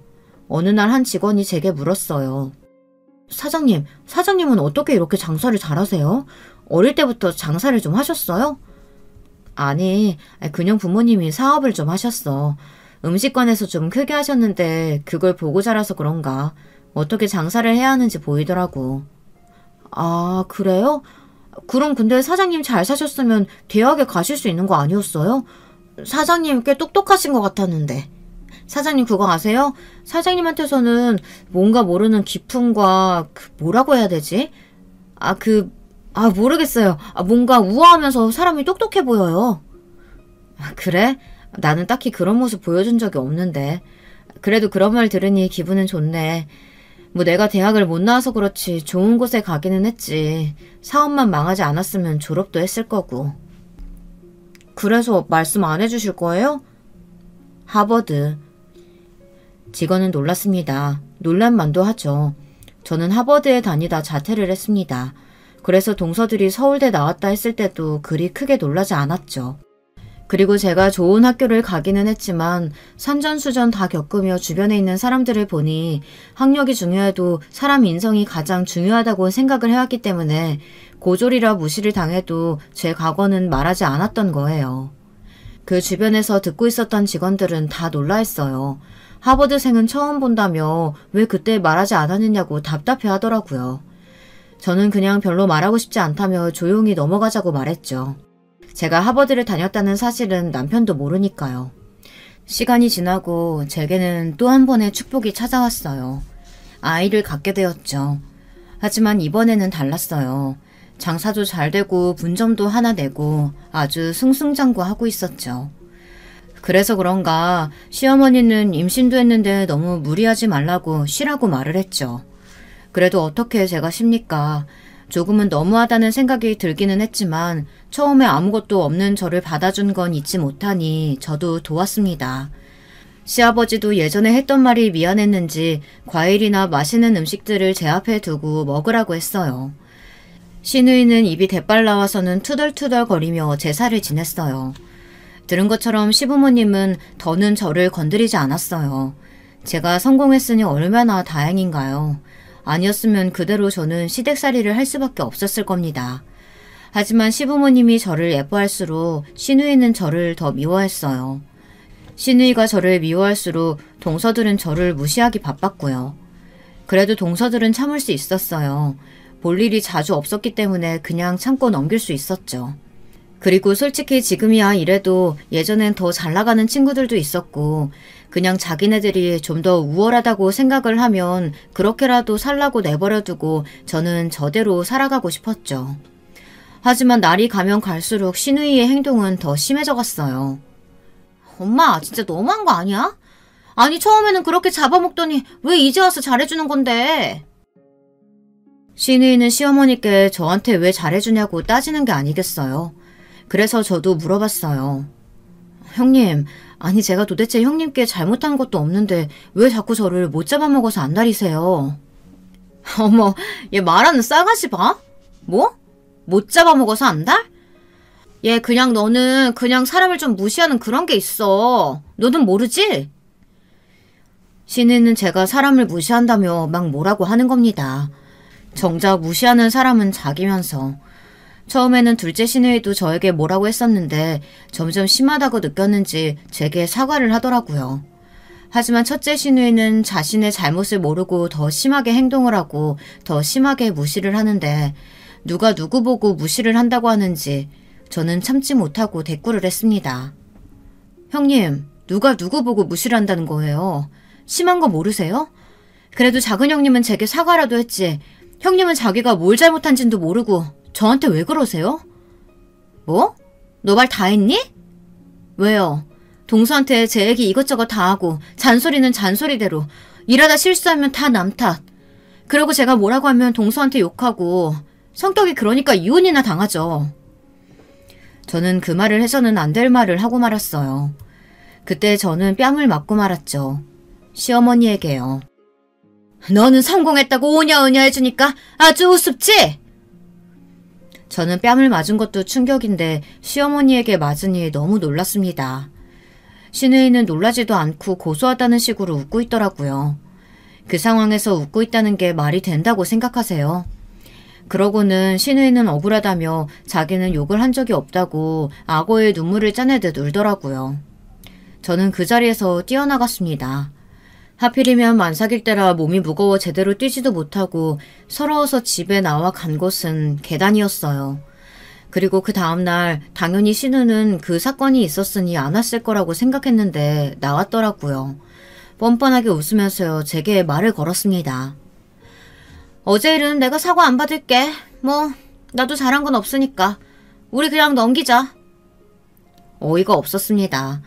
어느 날 한 직원이 제게 물었어요. 사장님은 어떻게 이렇게 장사를 잘하세요? 어릴 때부터 장사를 좀 하셨어요? 아니, 그냥 부모님이 사업을 좀 하셨어. 음식관에서 좀 크게 하셨는데 그걸 보고 자라서 그런가. 어떻게 장사를 해야 하는지 보이더라고. 아, 그래요? 그럼 근데 사장님 잘 사셨으면 대학에 가실 수 있는 거 아니었어요? 사장님 꽤 똑똑하신 것 같았는데. 사장님 그거 아세요? 사장님한테서는 뭔가 모르는 기품과 뭐라고 해야 되지? 모르겠어요. 뭔가 우아하면서 사람이 똑똑해 보여요. 그래? 나는 딱히 그런 모습 보여준 적이 없는데. 그래도 그런 말 들으니 기분은 좋네. 내가 대학을 못 나와서 그렇지 좋은 곳에 가기는 했지. 사업만 망하지 않았으면 졸업도 했을 거고. 그래서 말씀 안 해주실 거예요? 하버드. 직원은 놀랐습니다. 놀란만도 하죠. 저는 하버드에 다니다 자퇴를 했습니다. 그래서 동서들이 서울대 나왔다 했을 때도 그리 크게 놀라지 않았죠. 그리고 제가 좋은 학교를 가기는 했지만 산전수전 다 겪으며 주변에 있는 사람들을 보니 학력이 중요해도 사람 인성이 가장 중요하다고 생각을 해왔기 때문에 고졸이라 무시를 당해도 제 과거는 말하지 않았던 거예요. 그 주변에서 듣고 있었던 직원들은 다 놀라했어요. 하버드생은 처음 본다며 왜 그때 말하지 않았느냐고 답답해 하더라고요. 저는 그냥 별로 말하고 싶지 않다며 조용히 넘어가자고 말했죠. 제가 하버드를 다녔다는 사실은 남편도 모르니까요. 시간이 지나고 제게는 또 한 번의 축복이 찾아왔어요. 아이를 갖게 되었죠. 하지만 이번에는 달랐어요. 장사도 잘 되고 분점도 하나 내고 아주 승승장구하고 있었죠. 그래서 그런가 시어머니는 임신도 했는데 너무 무리하지 말라고 쉬라고 말을 했죠. 그래도 어떻게 제가 쉽니까? 조금은 너무하다는 생각이 들기는 했지만 처음에 아무것도 없는 저를 받아준 건 잊지 못하니 저도 도왔습니다. 시아버지도 예전에 했던 말이 미안했는지 과일이나 맛있는 음식들을 제 앞에 두고 먹으라고 했어요. 시누이는 입이 대빨 나와서는 투덜투덜 거리며 제사를 지냈어요. 들은 것처럼 시부모님은 더는 저를 건드리지 않았어요. 제가 성공했으니 얼마나 다행인가요. 아니었으면 그대로 저는 시댁살이를 할 수밖에 없었을 겁니다. 하지만 시부모님이 저를 예뻐할수록 시누이는 저를 더 미워했어요. 시누이가 저를 미워할수록 동서들은 저를 무시하기 바빴고요. 그래도 동서들은 참을 수 있었어요. 볼 일이 자주 없었기 때문에 그냥 참고 넘길 수 있었죠. 그리고 솔직히 지금이야 이래도 예전엔 더 잘 나가는 친구들도 있었고 그냥 자기네들이 좀 더 우월하다고 생각을 하면 그렇게라도 살라고 내버려두고 저는 저대로 살아가고 싶었죠. 하지만 날이 가면 갈수록 시누이의 행동은 더 심해져 갔어요. 엄마 진짜 너무한 거 아니야? 아니 처음에는 그렇게 잡아먹더니 왜 이제 와서 잘해주는 건데? 시누이는 시어머니께 저한테 왜 잘해주냐고 따지는 게 아니겠어요. 그래서 저도 물어봤어요. 형님, 아니 제가 도대체 형님께 잘못한 것도 없는데 왜 자꾸 저를 못 잡아먹어서 안달이세요? 어머, 얘 말하는 싸가지 봐? 뭐? 못 잡아먹어서 안달? 얘 그냥 너는 그냥 사람을 좀 무시하는 그런 게 있어. 너는 모르지? 시누이는 제가 사람을 무시한다며 막 뭐라고 하는 겁니다. 정작 무시하는 사람은 자기면서. 처음에는 둘째 시누이도 저에게 뭐라고 했었는데 점점 심하다고 느꼈는지 제게 사과를 하더라고요. 하지만 첫째 시누이는 자신의 잘못을 모르고 더 심하게 행동을 하고 더 심하게 무시를 하는데 누가 누구 보고 무시를 한다고 하는지 저는 참지 못하고 대꾸를 했습니다. 형님, 누가 누구 보고 무시를 한다는 거예요? 심한 거 모르세요? 그래도 작은 형님은 제게 사과라도 했지. 형님은 자기가 뭘 잘못한지도 모르고 저한테 왜 그러세요? 뭐? 너 말 다 했니? 왜요? 동서한테 제 얘기 이것저것 다 하고 잔소리는 잔소리대로 일하다 실수하면 다 남 탓. 그리고 제가 뭐라고 하면 동서한테 욕하고 성격이 그러니까 이혼이나 당하죠. 저는 그 말을 해서는 안 될 말을 하고 말았어요. 그때 저는 뺨을 맞고 말았죠. 시어머니에게요. 너는 성공했다고 오냐오냐 해주니까 아주 우습지? 저는 뺨을 맞은 것도 충격인데 시어머니에게 맞으니 너무 놀랐습니다. 시누이는 놀라지도 않고 고소하다는 식으로 웃고 있더라고요. 그 상황에서 웃고 있다는 게 말이 된다고 생각하세요? 그러고는 시누이는 억울하다며 자기는 욕을 한 적이 없다고 악어의 눈물을 짜내듯 울더라고요. 저는 그 자리에서 뛰어나갔습니다. 하필이면 만삭일 때라 몸이 무거워 제대로 뛰지도 못하고 서러워서 집에 나와 간 곳은 계단이었어요. 그리고 그 다음날 당연히 신우는 그 사건이 있었으니 안 왔을 거라고 생각했는데 나왔더라고요. 뻔뻔하게 웃으면서요 제게 말을 걸었습니다. 어제 일은 내가 사과 안 받을게. 뭐 나도 잘한 건 없으니까 우리 그냥 넘기자. 어이가 없었습니다.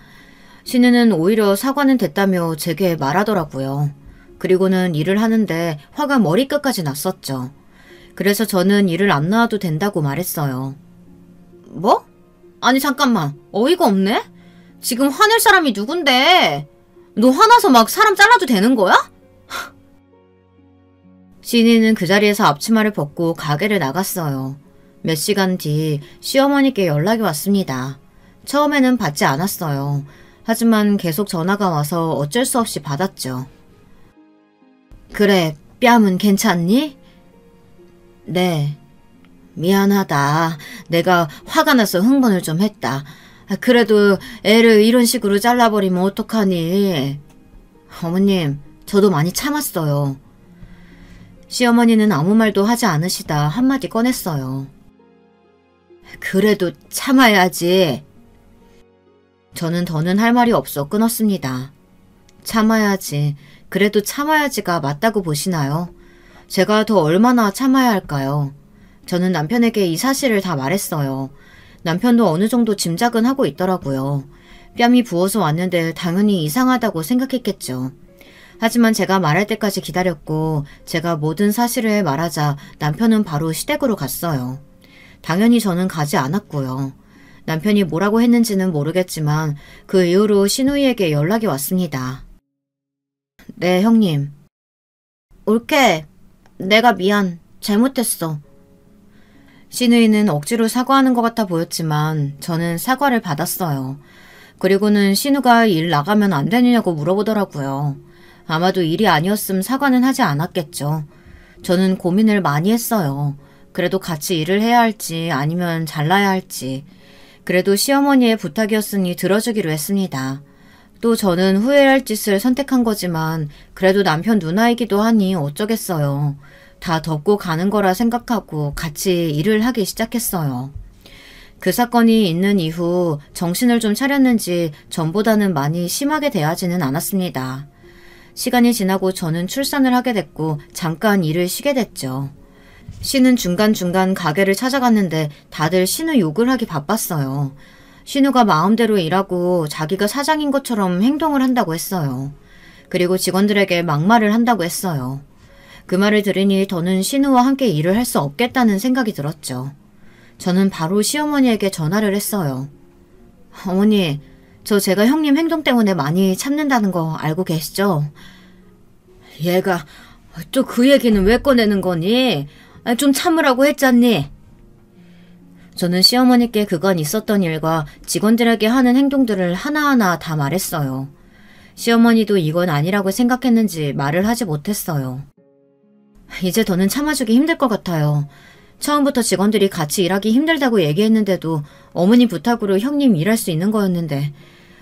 신우는 오히려 사과는 됐다며 제게 말하더라고요. 그리고는 일을 하는데 화가 머리끝까지 났었죠. 그래서 저는 일을 안 나와도 된다고 말했어요. 뭐? 아니 잠깐만, 어이가 없네? 지금 화낼 사람이 누군데? 너 화나서 막 사람 잘라도 되는 거야? 신이는 그 자리에서 앞치마를 벗고 가게를 나갔어요. 몇 시간 뒤 시어머니께 연락이 왔습니다. 처음에는 받지 않았어요. 하지만 계속 전화가 와서 어쩔 수 없이 받았죠. 그래, 뺨은 괜찮니? 네. 미안하다. 내가 화가 나서 흥분을 좀 했다. 그래도 애를 이런 식으로 잘라버리면 어떡하니? 어머님, 저도 많이 참았어요. 시어머니는 아무 말도 하지 않으시다 한마디 꺼냈어요. 그래도 참아야지. 저는 더는 할 말이 없어 끊었습니다. 참아야지. 그래도 참아야지가 맞다고 보시나요? 제가 더 얼마나 참아야 할까요? 저는 남편에게 이 사실을 다 말했어요. 남편도 어느 정도 짐작은 하고 있더라고요. 뺨이 부어서 왔는데 당연히 이상하다고 생각했겠죠. 하지만 제가 말할 때까지 기다렸고 제가 모든 사실을 말하자 남편은 바로 시댁으로 갔어요. 당연히 저는 가지 않았고요. 남편이 뭐라고 했는지는 모르겠지만 그 이후로 신우이에게 연락이 왔습니다. 네, 형님. 올케, 내가 미안. 잘못했어. 신우이는 억지로 사과하는 것 같아 보였지만 저는 사과를 받았어요. 그리고는 신우가 일 나가면 안 되느냐고 물어보더라고요. 아마도 일이 아니었음 사과는 하지 않았겠죠. 저는 고민을 많이 했어요. 그래도 같이 일을 해야 할지 아니면 잘라야 할지. 그래도 시어머니의 부탁이었으니 들어주기로 했습니다. 또 저는 후회할 짓을 선택한 거지만 그래도 남편 누나이기도 하니 어쩌겠어요. 다 덮고 가는 거라 생각하고 같이 일을 하기 시작했어요. 그 사건이 있는 이후 정신을 좀 차렸는지 전보다는 많이 심하게 대하지는 않았습니다. 시간이 지나고 저는 출산을 하게 됐고 잠깐 일을 쉬게 됐죠. 신은 중간중간 가게를 찾아갔는데 다들 신우 욕을 하기 바빴어요. 신우가 마음대로 일하고 자기가 사장인 것처럼 행동을 한다고 했어요. 그리고 직원들에게 막말을 한다고 했어요. 그 말을 들으니 더는 신우와 함께 일을 할 수 없겠다는 생각이 들었죠. 저는 바로 시어머니에게 전화를 했어요. 어머니, 제가 형님 행동 때문에 많이 참는다는 거 알고 계시죠? 얘가 또 그 얘기는 왜 꺼내는 거니? 좀 참으라고 했잖니? 저는 시어머니께 그간 있었던 일과 직원들에게 하는 행동들을 하나하나 다 말했어요. 시어머니도 이건 아니라고 생각했는지 말을 하지 못했어요. 이제 더는 참아주기 힘들 것 같아요. 처음부터 직원들이 같이 일하기 힘들다고 얘기했는데도 어머니 부탁으로 형님 일할 수 있는 거였는데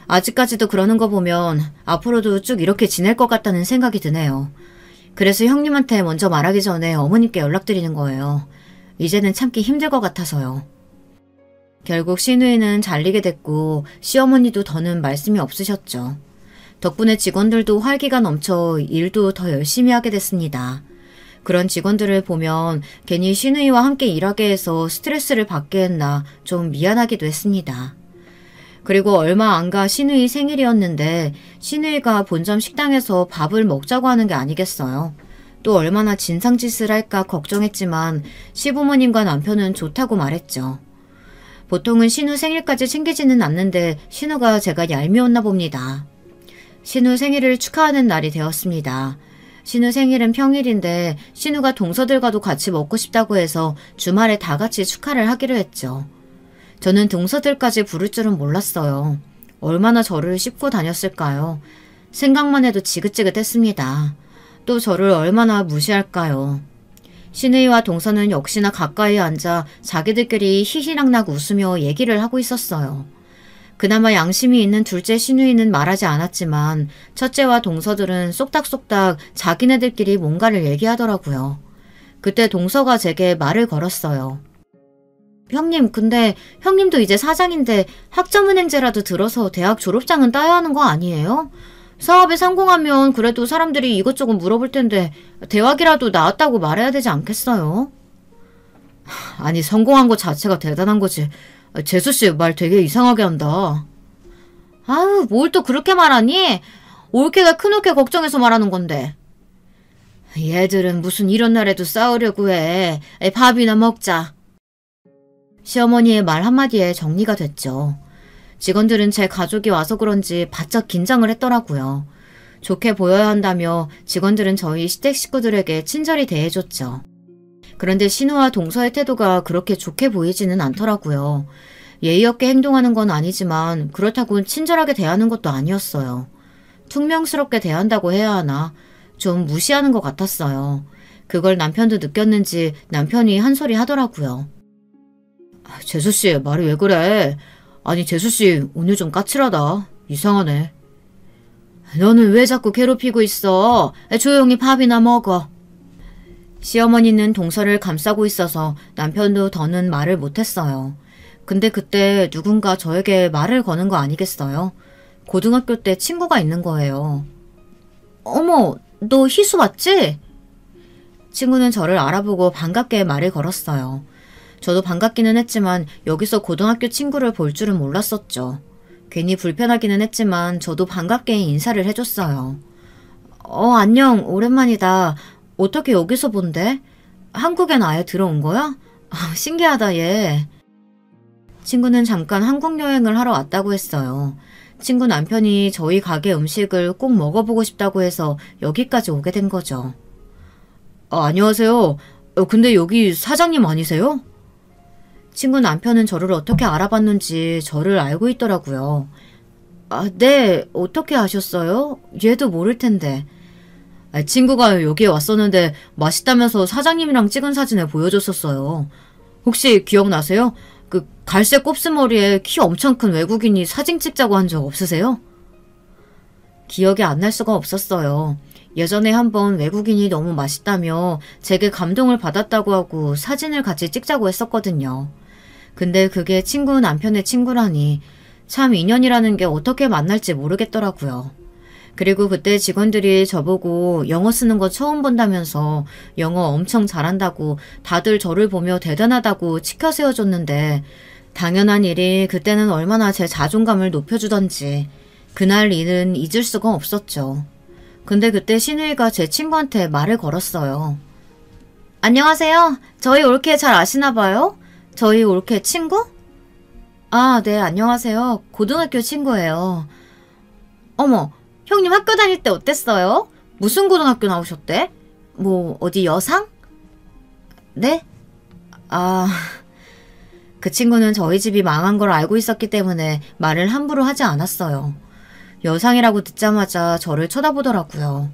아직까지도 그러는 거 보면 앞으로도 쭉 이렇게 지낼 것 같다는 생각이 드네요. 그래서 형님한테 먼저 말하기 전에 어머님께 연락드리는 거예요. 이제는 참기 힘들 것 같아서요. 결국 신우이는 잘리게 됐고 시어머니도 더는 말씀이 없으셨죠. 덕분에 직원들도 활기가 넘쳐 일도 더 열심히 하게 됐습니다. 그런 직원들을 보면 괜히 신우이와 함께 일하게 해서 스트레스를 받게 했나 좀 미안하기도 했습니다. 그리고 얼마 안 가 신우이 생일이었는데 신우이가 본점 식당에서 밥을 먹자고 하는 게 아니겠어요. 또 얼마나 진상짓을 할까 걱정했지만 시부모님과 남편은 좋다고 말했죠. 보통은 신우 생일까지 챙기지는 않는데 신우가 제가 얄미웠나 봅니다. 신우 생일을 축하하는 날이 되었습니다. 신우 생일은 평일인데 신우가 동서들과도 같이 먹고 싶다고 해서 주말에 다 같이 축하를 하기로 했죠. 저는 동서들까지 부를 줄은 몰랐어요. 얼마나 저를 씹고 다녔을까요? 생각만 해도 지긋지긋했습니다. 또 저를 얼마나 무시할까요? 신우이와 동서는 역시나 가까이 앉아 자기들끼리 히히낙낙 웃으며 얘기를 하고 있었어요. 그나마 양심이 있는 둘째 신우이는 말하지 않았지만 첫째와 동서들은 쏙닥쏙닥 자기네들끼리 뭔가를 얘기하더라고요. 그때 동서가 제게 말을 걸었어요. 형님, 근데 형님도 이제 사장인데 학점은행제라도 들어서 대학 졸업장은 따야 하는 거 아니에요? 사업에 성공하면 그래도 사람들이 이것저것 물어볼 텐데 대학이라도 나왔다고 말해야 되지 않겠어요? 아니, 성공한 것 자체가 대단한 거지. 재수씨 말 되게 이상하게 한다. 아유, 뭘 또 그렇게 말하니? 올케가 큰올케 걱정해서 말하는 건데. 얘들은 무슨 이런 날에도 싸우려고 해. 밥이나 먹자. 시어머니의 말 한마디에 정리가 됐죠. 직원들은 제 가족이 와서 그런지 바짝 긴장을 했더라고요. 좋게 보여야 한다며 직원들은 저희 시댁 식구들에게 친절히 대해줬죠. 그런데 신우와 동서의 태도가 그렇게 좋게 보이지는 않더라고요. 예의 없게 행동하는 건 아니지만 그렇다고 친절하게 대하는 것도 아니었어요. 퉁명스럽게 대한다고 해야 하나? 좀 무시하는 것 같았어요. 그걸 남편도 느꼈는지 남편이 한 소리 하더라고요. 재수씨, 말이 왜 그래? 아니, 재수씨 오늘 좀 까칠하다. 이상하네. 너는 왜 자꾸 괴롭히고 있어? 조용히 밥이나 먹어. 시어머니는 동서를 감싸고 있어서 남편도 더는 말을 못했어요. 근데 그때 누군가 저에게 말을 거는 거 아니겠어요? 고등학교 때 친구가 있는 거예요. 어머, 너 희수 맞지? 친구는 저를 알아보고 반갑게 말을 걸었어요. 저도 반갑기는 했지만 여기서 고등학교 친구를 볼 줄은 몰랐었죠. 괜히 불편하기는 했지만 저도 반갑게 인사를 해줬어요. 안녕. 오랜만이다. 어떻게 여기서 본대? 한국엔 아예 들어온 거야? 신기하다 얘. 친구는 잠깐 한국 여행을 하러 왔다고 했어요. 친구 남편이 저희 가게 음식을 꼭 먹어보고 싶다고 해서 여기까지 오게 된 거죠. 안녕하세요. 근데 여기 사장님 아니세요? 친구 남편은 저를 어떻게 알아봤는지 저를 알고 있더라고요. 네. 어떻게 아셨어요? 얘도 모를 텐데. 친구가 여기에 왔었는데 맛있다면서 사장님이랑 찍은 사진을 보여줬었어요. 혹시 기억나세요? 그 갈색 곱슬머리에 키 엄청 큰 외국인이 사진 찍자고 한 적 없으세요? 기억이 안 날 수가 없었어요. 예전에 한번 외국인이 너무 맛있다며 제게 감동을 받았다고 하고 사진을 같이 찍자고 했었거든요. 근데 그게 친구 남편의 친구라니 참 인연이라는 게 어떻게 만날지 모르겠더라고요. 그리고 그때 직원들이 저보고 영어 쓰는 거 처음 본다면서 영어 엄청 잘한다고 다들 저를 보며 대단하다고 치켜 세워줬는데 당연한 일이 그때는 얼마나 제 자존감을 높여주던지 그날 일은 잊을 수가 없었죠. 근데 그때 신우이가 제 친구한테 말을 걸었어요. 안녕하세요. 저희 올케 잘 아시나 봐요? 저희 올케 친구? 네, 안녕하세요. 고등학교 친구예요. 어머, 형님 학교 다닐 때 어땠어요? 무슨 고등학교 나오셨대? 뭐 어디 여상? 네? 그 친구는 저희 집이 망한 걸 알고 있었기 때문에 말을 함부로 하지 않았어요. 여상이라고 듣자마자 저를 쳐다보더라고요.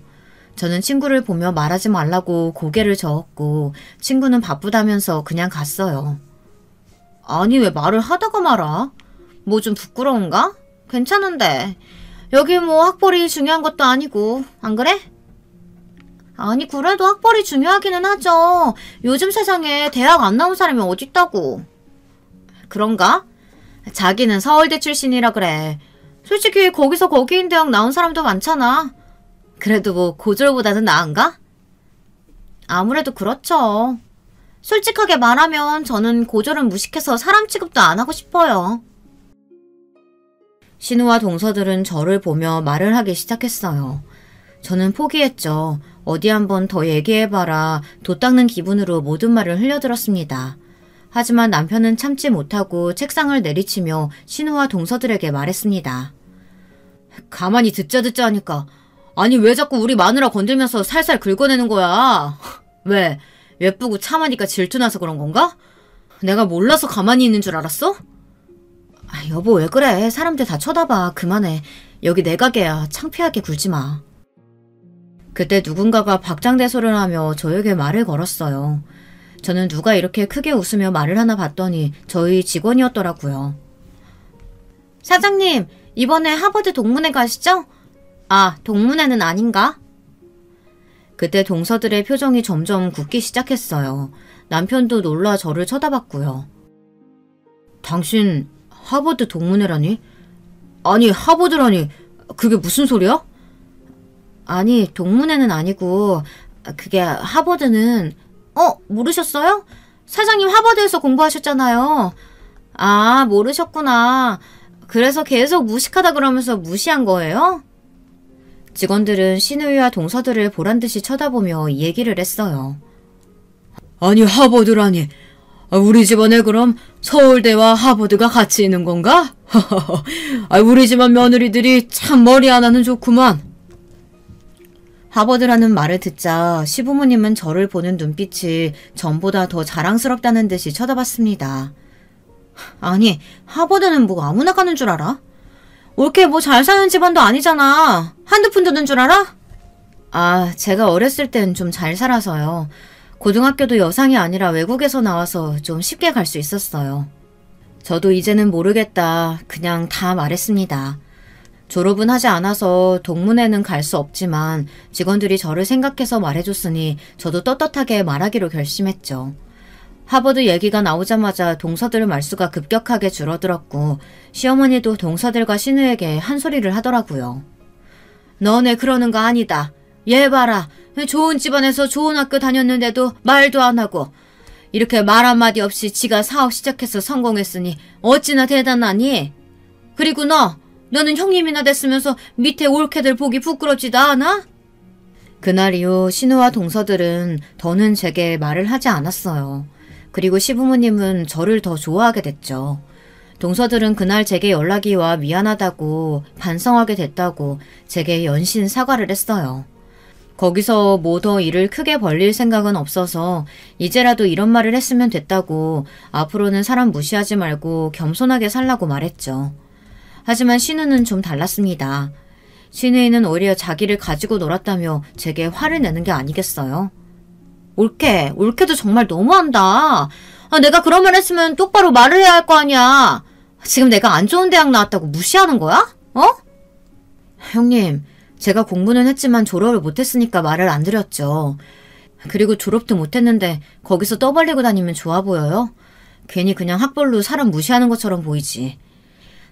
저는 친구를 보며 말하지 말라고 고개를 저었고 친구는 바쁘다면서 그냥 갔어요. 아니 왜 말을 하다가 말아? 뭐 좀 부끄러운가? 괜찮은데. 여기 뭐 학벌이 중요한 것도 아니고 안 그래? 아니 그래도 학벌이 중요하기는 하죠. 요즘 세상에 대학 안 나온 사람이 어딨다고. 그런가? 자기는 서울대 출신이라 그래. 솔직히 거기서 거기인 대학 나온 사람도 많잖아. 그래도 뭐 고졸보다는 나은가? 아무래도 그렇죠. 솔직하게 말하면 저는 고졸은 무식해서 사람 취급도 안 하고 싶어요. 신우와 동서들은 저를 보며 말을 하기 시작했어요. 저는 포기했죠. 어디 한번 더 얘기해봐라 도 닦는 기분으로 모든 말을 흘려들었습니다. 하지만 남편은 참지 못하고 책상을 내리치며 신우와 동서들에게 말했습니다. 가만히 듣자 하니까 아니 왜 자꾸 우리 마누라 건들면서 살살 긁어내는 거야? 왜? 예쁘고 참하니까 질투나서 그런 건가? 내가 몰라서 가만히 있는 줄 알았어? 여보 왜 그래? 사람들 다 쳐다봐. 그만해. 여기 내 가게야. 창피하게 굴지 마. 그때 누군가가 박장대소를 하며 저에게 말을 걸었어요. 저는 누가 이렇게 크게 웃으며 말을 하나 봤더니 저희 직원이었더라고요. 사장님, 이번에 하버드 동문회 가시죠? 동문회는 아닌가? 그때 동서들의 표정이 점점 굳기 시작했어요. 남편도 놀라 저를 쳐다봤고요. 당신 하버드 동문회라니? 아니 하버드라니 그게 무슨 소리야? 아니 동문회는 아니고 그게 하버드는 모르셨어요? 사장님 하버드에서 공부하셨잖아요. 모르셨구나. 그래서 계속 무식하다 그러면서 무시한 거예요? 직원들은 신우이와 동서들을 보란듯이 쳐다보며 이 얘기를 했어요. 아니 하버드라니. 우리 집안에 그럼 서울대와 하버드가 같이 있는 건가? 우리 집안 며느리들이 참 머리 하나는 좋구만. 하버드라는 말을 듣자 시부모님은 저를 보는 눈빛이 전보다 더 자랑스럽다는 듯이 쳐다봤습니다. 아니 하버드는 뭐 아무나 가는 줄 알아? 올케 뭐 잘 사는 집안도 아니잖아. 한두 푼 드는 줄 알아? 제가 어렸을 땐 좀 잘 살아서요. 고등학교도 여상이 아니라 외국에서 나와서 좀 쉽게 갈 수 있었어요. 저도 이제는 모르겠다. 그냥 다 말했습니다. 졸업은 하지 않아서 동문회는 갈 수 없지만 직원들이 저를 생각해서 말해줬으니 저도 떳떳하게 말하기로 결심했죠. 하버드 얘기가 나오자마자 동서들 말수가 급격하게 줄어들었고 시어머니도 동서들과 신우에게 한 소리를 하더라고요. 너네 그러는 거 아니다. 얘 봐라. 좋은 집안에서 좋은 학교 다녔는데도 말도 안 하고 이렇게 말 한마디 없이 지가 사업 시작해서 성공했으니 어찌나 대단하니? 그리고 너 너는 형님이나 됐으면서 밑에 올케들 보기 부끄럽지도 않아? 그날 이후 신우와 동서들은 더는 제게 말을 하지 않았어요. 그리고 시부모님은 저를 더 좋아하게 됐죠. 동서들은 그날 제게 연락이 와 미안하다고 반성하게 됐다고 제게 연신 사과를 했어요. 거기서 뭐 더 일을 크게 벌릴 생각은 없어서 이제라도 이런 말을 했으면 됐다고 앞으로는 사람 무시하지 말고 겸손하게 살라고 말했죠. 하지만 신우는 좀 달랐습니다. 신우이는 오히려 자기를 가지고 놀았다며 제게 화를 내는 게 아니겠어요? 올케도 정말 너무한다. 내가 그런 말 했으면 똑바로 말을 해야 할 거 아니야. 지금 내가 안 좋은 대학 나왔다고 무시하는 거야? 형님, 제가 공부는 했지만 졸업을 못했으니까 말을 안 드렸죠. 그리고 졸업도 못했는데 거기서 떠벌리고 다니면 좋아 보여요? 괜히 그냥 학벌로 사람 무시하는 것처럼 보이지.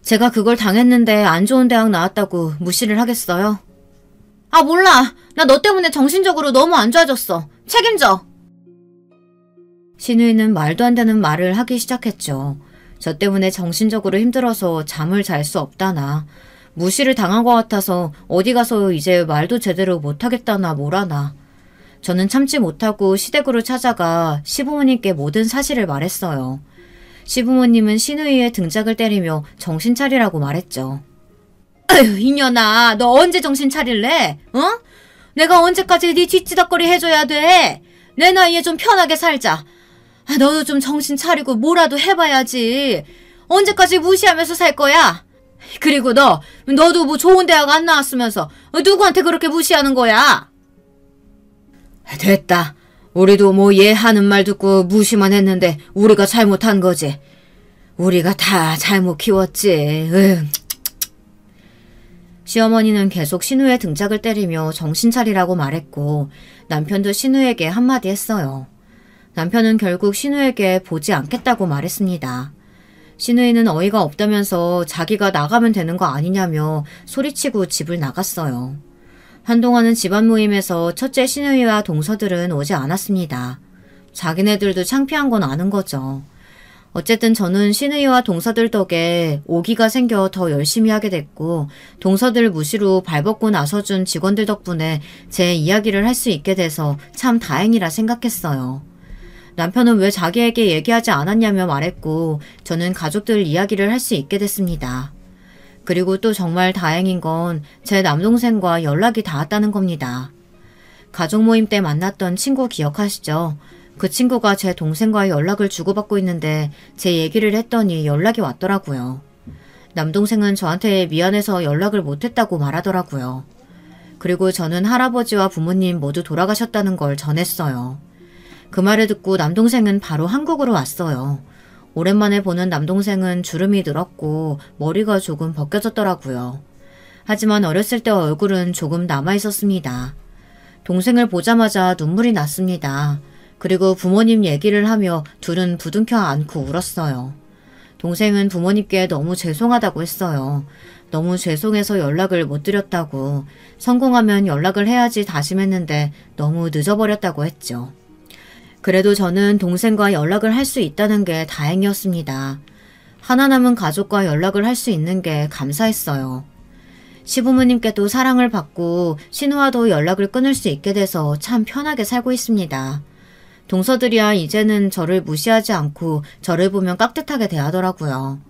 제가 그걸 당했는데 안 좋은 대학 나왔다고 무시를 하겠어요? 몰라. 나 너 때문에 정신적으로 너무 안 좋아졌어. 책임져. 신우이는 말도 안 되는 말을 하기 시작했죠. 저 때문에 정신적으로 힘들어서 잠을 잘 수 없다나, 무시를 당한 것 같아서 어디 가서 이제 말도 제대로 못하겠다나 뭐라나. 저는 참지 못하고 시댁으로 찾아가 시부모님께 모든 사실을 말했어요. 시부모님은 신우이의 등짝을 때리며 정신 차리라고 말했죠. 아휴, 이년아, 너 언제 정신 차릴래? 내가 언제까지 네 뒷지덕거리 해줘야 돼? 내 나이에 좀 편하게 살자. 너도 좀 정신 차리고 뭐라도 해봐야지. 언제까지 무시하면서 살 거야? 그리고 너도 뭐 좋은 대학 안 나왔으면서 누구한테 그렇게 무시하는 거야? 됐다. 우리도 뭐 얘 하는 말 듣고 무시만 했는데 우리가 잘못한 거지. 우리가 다 잘못 키웠지. 시어머니는 계속 신우의 등짝을 때리며 정신 차리라고 말했고 남편도 신우에게 한마디 했어요. 남편은 결국 신우에게 보지 않겠다고 말했습니다. 신우이는 어이가 없다면서 자기가 나가면 되는 거 아니냐며 소리치고 집을 나갔어요. 한동안은 집안 모임에서 첫째 신우이와 동서들은 오지 않았습니다. 자기네들도 창피한 건 아는 거죠. 어쨌든 저는 신우이와 동서들 덕에 오기가 생겨 더 열심히 하게 됐고 동서들 무시로 발벗고 나서준 직원들 덕분에 제 이야기를 할 수 있게 돼서 참 다행이라 생각했어요. 남편은 왜 자기에게 얘기하지 않았냐며 말했고 저는 가족들 이야기를 할 수 있게 됐습니다. 그리고 또 정말 다행인 건 제 남동생과 연락이 닿았다는 겁니다. 가족 모임 때 만났던 친구 기억하시죠? 그 친구가 제 동생과의 연락을 주고받고 있는데 제 얘기를 했더니 연락이 왔더라고요. 남동생은 저한테 미안해서 연락을 못했다고 말하더라고요. 그리고 저는 할아버지와 부모님 모두 돌아가셨다는 걸 전했어요. 그 말을 듣고 남동생은 바로 한국으로 왔어요. 오랜만에 보는 남동생은 주름이 늘었고 머리가 조금 벗겨졌더라고요. 하지만 어렸을 때 얼굴은 조금 남아있었습니다. 동생을 보자마자 눈물이 났습니다. 그리고 부모님 얘기를 하며 둘은 부둥켜 안고 울었어요. 동생은 부모님께 너무 죄송하다고 했어요. 너무 죄송해서 연락을 못 드렸다고, 성공하면 연락을 해야지 다짐했는데 너무 늦어버렸다고 했죠. 그래도 저는 동생과 연락을 할 수 있다는 게 다행이었습니다. 하나 남은 가족과 연락을 할 수 있는 게 감사했어요. 시부모님께도 사랑을 받고 신우와도 연락을 끊을 수 있게 돼서 참 편하게 살고 있습니다. 동서들이야 이제는 저를 무시하지 않고 저를 보면 깍듯하게 대하더라고요.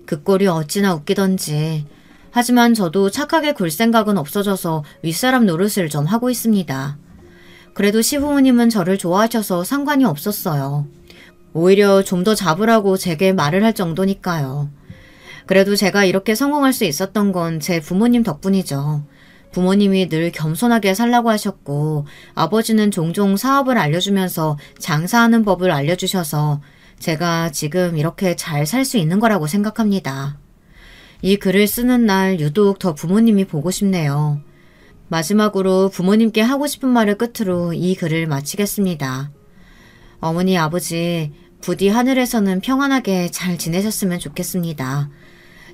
그 꼴이 어찌나 웃기던지. 하지만 저도 착하게 굴 생각은 없어져서 윗사람 노릇을 좀 하고 있습니다. 그래도 시부모님은 저를 좋아하셔서 상관이 없었어요. 오히려 좀 더 잡으라고 제게 말을 할 정도니까요. 그래도 제가 이렇게 성공할 수 있었던 건 제 부모님 덕분이죠. 부모님이 늘 겸손하게 살라고 하셨고 아버지는 종종 사업을 알려주면서 장사하는 법을 알려주셔서 제가 지금 이렇게 잘 살 수 있는 거라고 생각합니다. 이 글을 쓰는 날 유독 더 부모님이 보고 싶네요. 마지막으로 부모님께 하고 싶은 말을 끝으로 이 글을 마치겠습니다. 어머니, 아버지, 부디 하늘에서는 평안하게 잘 지내셨으면 좋겠습니다.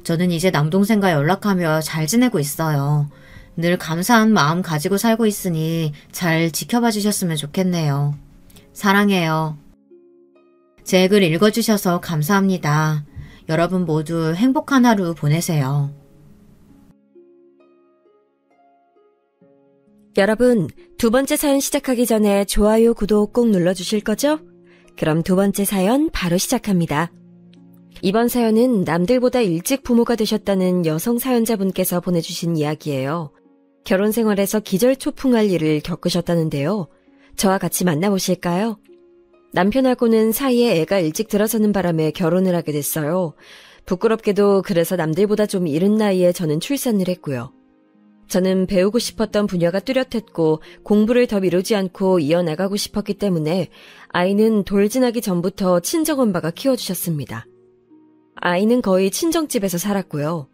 저는 이제 남동생과 연락하며 잘 지내고 있어요. 늘 감사한 마음 가지고 살고 있으니 잘 지켜봐 주셨으면 좋겠네요. 사랑해요. 제 글 읽어주셔서 감사합니다. 여러분 모두 행복한 하루 보내세요. 여러분, 두 번째 사연 시작하기 전에 좋아요, 구독 꼭 눌러주실 거죠? 그럼 두 번째 사연 바로 시작합니다. 이번 사연은 남들보다 일찍 부모가 되셨다는 여성 사연자분께서 보내주신 이야기예요. 결혼 생활에서 기절초풍할 일을 겪으셨다는데요. 저와 같이 만나보실까요? 남편하고는 사이에 애가 일찍 들어서는 바람에 결혼을 하게 됐어요. 부끄럽게도 그래서 남들보다 좀 이른 나이에 저는 출산을 했고요. 저는 배우고 싶었던 분야가 뚜렷했고 공부를 더 미루지 않고 이어나가고 싶었기 때문에 아이는 돌진하기 전부터 친정엄마가 키워주셨습니다. 아이는 거의 친정집에서 살았고요.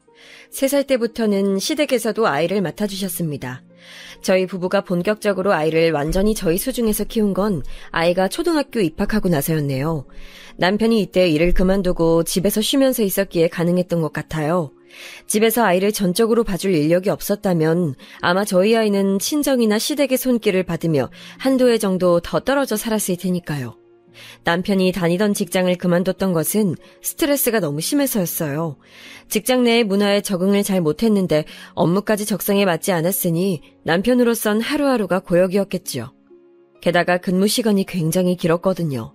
3살 때부터는 시댁에서도 아이를 맡아주셨습니다. 저희 부부가 본격적으로 아이를 완전히 저희 수중에서 키운 건 아이가 초등학교 입학하고 나서였네요. 남편이 이때 일을 그만두고 집에서 쉬면서 있었기에 가능했던 것 같아요. 집에서 아이를 전적으로 봐줄 인력이 없었다면 아마 저희 아이는 친정이나 시댁의 손길을 받으며 한두 해 정도 더 떨어져 살았을 테니까요. 남편이 다니던 직장을 그만뒀던 것은 스트레스가 너무 심해서였어요. 직장 내의 문화에 적응을 잘 못했는데 업무까지 적성에 맞지 않았으니 남편으로선 하루하루가 고역이었겠죠. 게다가 근무 시간이 굉장히 길었거든요.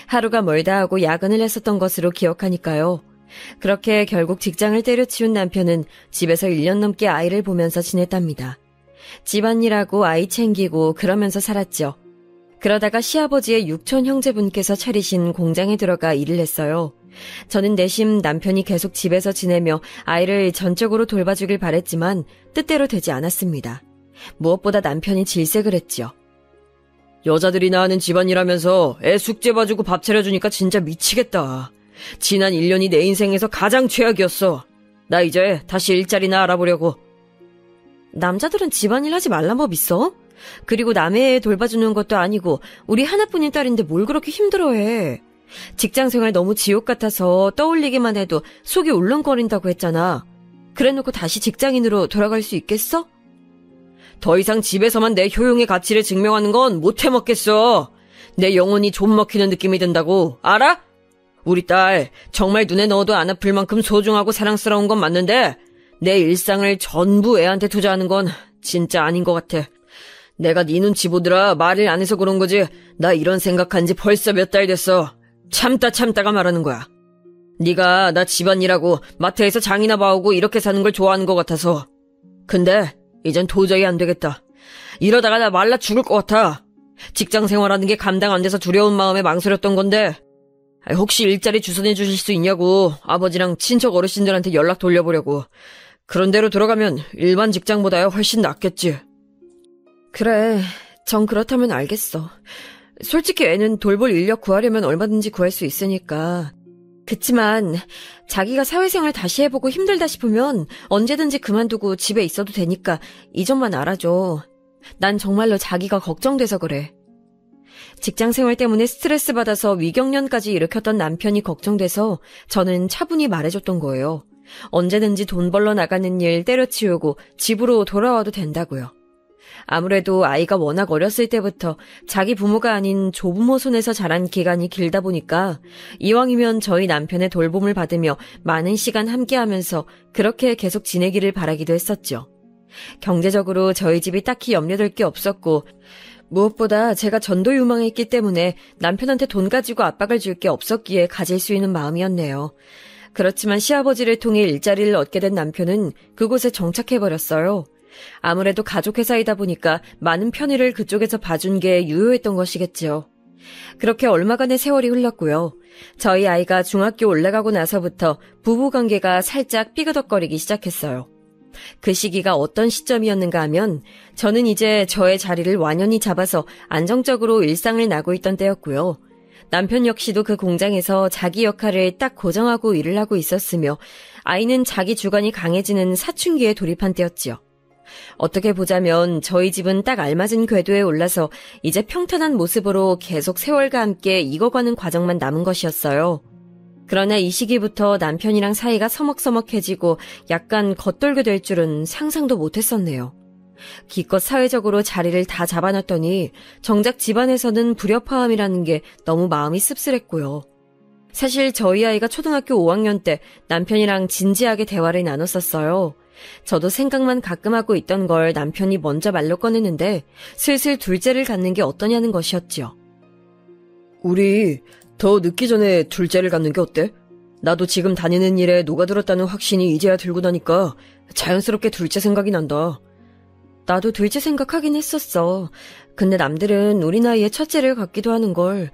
하루가 멀다 하고 야근을 했었던 것으로 기억하니까요. 그렇게 결국 직장을 때려치운 남편은 집에서 1년 넘게 아이를 보면서 지냈답니다. 집안일하고 아이 챙기고 그러면서 살았죠. 그러다가 시아버지의 육촌 형제분께서 차리신 공장에 들어가 일을 했어요. 저는 내심 남편이 계속 집에서 지내며 아이를 전적으로 돌봐주길 바랬지만 뜻대로 되지 않았습니다. 무엇보다 남편이 질색을 했죠. 여자들이나 하는 집안일하면서 애 숙제 봐주고 밥 차려주니까 진짜 미치겠다. 지난 1년이 내 인생에서 가장 최악이었어. 나 이제 다시 일자리나 알아보려고. 남자들은 집안일 하지 말란 법 있어? 그리고 남의 애 돌봐주는 것도 아니고 우리 하나뿐인 딸인데 뭘 그렇게 힘들어해. 직장생활 너무 지옥 같아서 떠올리기만 해도 속이 울렁거린다고 했잖아. 그래놓고 다시 직장인으로 돌아갈 수 있겠어? 더 이상 집에서만 내 효용의 가치를 증명하는 건 못 해먹겠어. 내 영혼이 좀 먹히는 느낌이 든다고. 알아? 우리 딸 정말 눈에 넣어도 안 아플 만큼 소중하고 사랑스러운 건 맞는데 내 일상을 전부 애한테 투자하는 건 진짜 아닌 것 같아. 내가 네 눈치 보느라 말을 안 해서 그런 거지. 나 이런 생각한 지 벌써 몇 달 됐어. 참다가 말하는 거야. 네가 나 집안일하고 마트에서 장이나 봐오고 이렇게 사는 걸 좋아하는 것 같아서. 근데 이젠 도저히 안 되겠다. 이러다가 나 말라 죽을 것 같아. 직장 생활하는 게 감당 안 돼서 두려운 마음에 망설였던 건데 혹시 일자리 주선해 주실 수 있냐고 아버지랑 친척 어르신들한테 연락 돌려보려고. 그런 대로 들어가면 일반 직장보다야 훨씬 낫겠지. 그래, 정 그렇다면 알겠어. 솔직히 애는 돌볼 인력 구하려면 얼마든지 구할 수 있으니까. 그치만 자기가 사회생활 다시 해보고 힘들다 싶으면 언제든지 그만두고 집에 있어도 되니까 이 점만 알아줘. 난 정말로 자기가 걱정돼서 그래. 직장생활 때문에 스트레스 받아서 위경련까지 일으켰던 남편이 걱정돼서 저는 차분히 말해줬던 거예요. 언제든지 돈 벌러 나가는 일 때려치우고 집으로 돌아와도 된다고요. 아무래도 아이가 워낙 어렸을 때부터 자기 부모가 아닌 조부모 손에서 자란 기간이 길다 보니까 이왕이면 저희 남편의 돌봄을 받으며 많은 시간 함께하면서 그렇게 계속 지내기를 바라기도 했었죠. 경제적으로 저희 집이 딱히 염려될 게 없었고 무엇보다 제가 전도 유망했기 때문에 남편한테 돈 가지고 압박을 줄 게 없었기에 가질 수 있는 마음이었네요. 그렇지만 시아버지를 통해 일자리를 얻게 된 남편은 그곳에 정착해버렸어요. 아무래도 가족회사이다 보니까 많은 편의를 그쪽에서 봐준 게 유효했던 것이겠지요. 그렇게 얼마간의 세월이 흘렀고요. 저희 아이가 중학교 올라가고 나서부터 부부관계가 살짝 삐그덕거리기 시작했어요. 그 시기가 어떤 시점이었는가 하면 저는 이제 저의 자리를 완연히 잡아서 안정적으로 일상을 나고 있던 때였고요. 남편 역시도 그 공장에서 자기 역할을 딱 고정하고 일을 하고 있었으며 아이는 자기 주관이 강해지는 사춘기에 돌입한 때였지요. 어떻게 보자면 저희 집은 딱 알맞은 궤도에 올라서 이제 평탄한 모습으로 계속 세월과 함께 익어가는 과정만 남은 것이었어요. 그러나 이 시기부터 남편이랑 사이가 서먹서먹해지고 약간 겉돌게 될 줄은 상상도 못했었네요. 기껏 사회적으로 자리를 다 잡아놨더니 정작 집안에서는 불협화음이라는 게 너무 마음이 씁쓸했고요. 사실 저희 아이가 초등학교 5학년 때 남편이랑 진지하게 대화를 나눴었어요. 저도 생각만 가끔 하고 있던 걸 남편이 먼저 말로 꺼내는데 슬슬 둘째를 갖는 게 어떠냐는 것이었지요. 우리 더 늦기 전에 둘째를 갖는 게 어때? 나도 지금 다니는 일에 녹아들었다는 확신이 이제야 들고 나니까 자연스럽게 둘째 생각이 난다. 나도 둘째 생각하긴 했었어. 근데 남들은 우리 나이에 첫째를 갖기도 하는걸.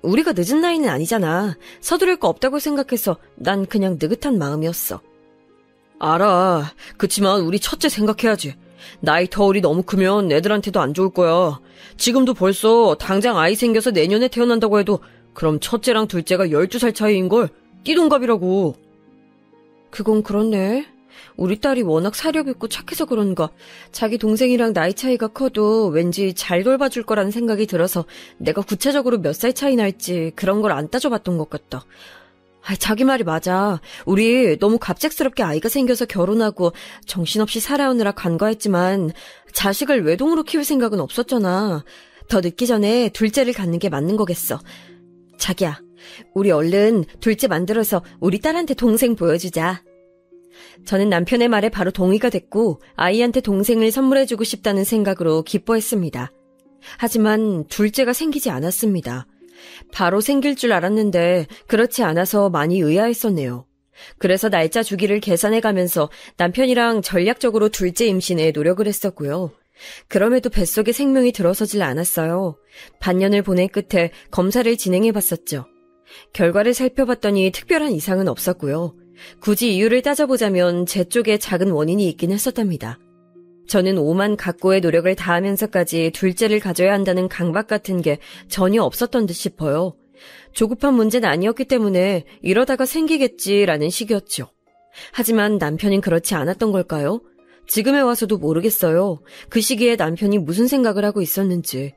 우리가 늦은 나이는 아니잖아. 서두를 거 없다고 생각해서 난 그냥 느긋한 마음이었어. 알아. 그치만 우리 첫째 생각해야지. 나이 터울이 너무 크면 애들한테도 안 좋을 거야. 지금도 벌써 당장 아이 생겨서 내년에 태어난다고 해도 그럼 첫째랑 둘째가 12살 차이인걸. 띠동갑이라고. 그건 그렇네. 우리 딸이 워낙 사력 있고 착해서 그런가 자기 동생이랑 나이 차이가 커도 왠지 잘 돌봐줄 거라는 생각이 들어서 내가 구체적으로 몇 살 차이 날지 그런 걸 안 따져봤던 것 같다. 자기 말이 맞아. 우리 너무 갑작스럽게 아이가 생겨서 결혼하고 정신없이 살아오느라 간과했지만 자식을 외동으로 키울 생각은 없었잖아. 더 늦기 전에 둘째를 갖는 게 맞는 거겠어. 자기야, 우리 얼른 둘째 만들어서 우리 딸한테 동생 보여주자. 저는 남편의 말에 바로 동의가 됐고 아이한테 동생을 선물해주고 싶다는 생각으로 기뻐했습니다. 하지만 둘째가 생기지 않았습니다. 바로 생길 줄 알았는데 그렇지 않아서 많이 의아했었네요. 그래서 날짜 주기를 계산해가면서 남편이랑 전략적으로 둘째 임신에 노력을 했었고요. 그럼에도 뱃속에 생명이 들어서질 않았어요. 반년을 보낸 끝에 검사를 진행해봤었죠. 결과를 살펴봤더니 특별한 이상은 없었고요. 굳이 이유를 따져보자면 제 쪽에 작은 원인이 있긴 했었답니다. 저는 오만 각고의 노력을 다하면서까지 둘째를 가져야 한다는 강박 같은 게 전혀 없었던 듯 싶어요. 조급한 문제는 아니었기 때문에 이러다가 생기겠지라는 식이었죠. 하지만 남편은 그렇지 않았던 걸까요? 지금에 와서도 모르겠어요. 그 시기에 남편이 무슨 생각을 하고 있었는지.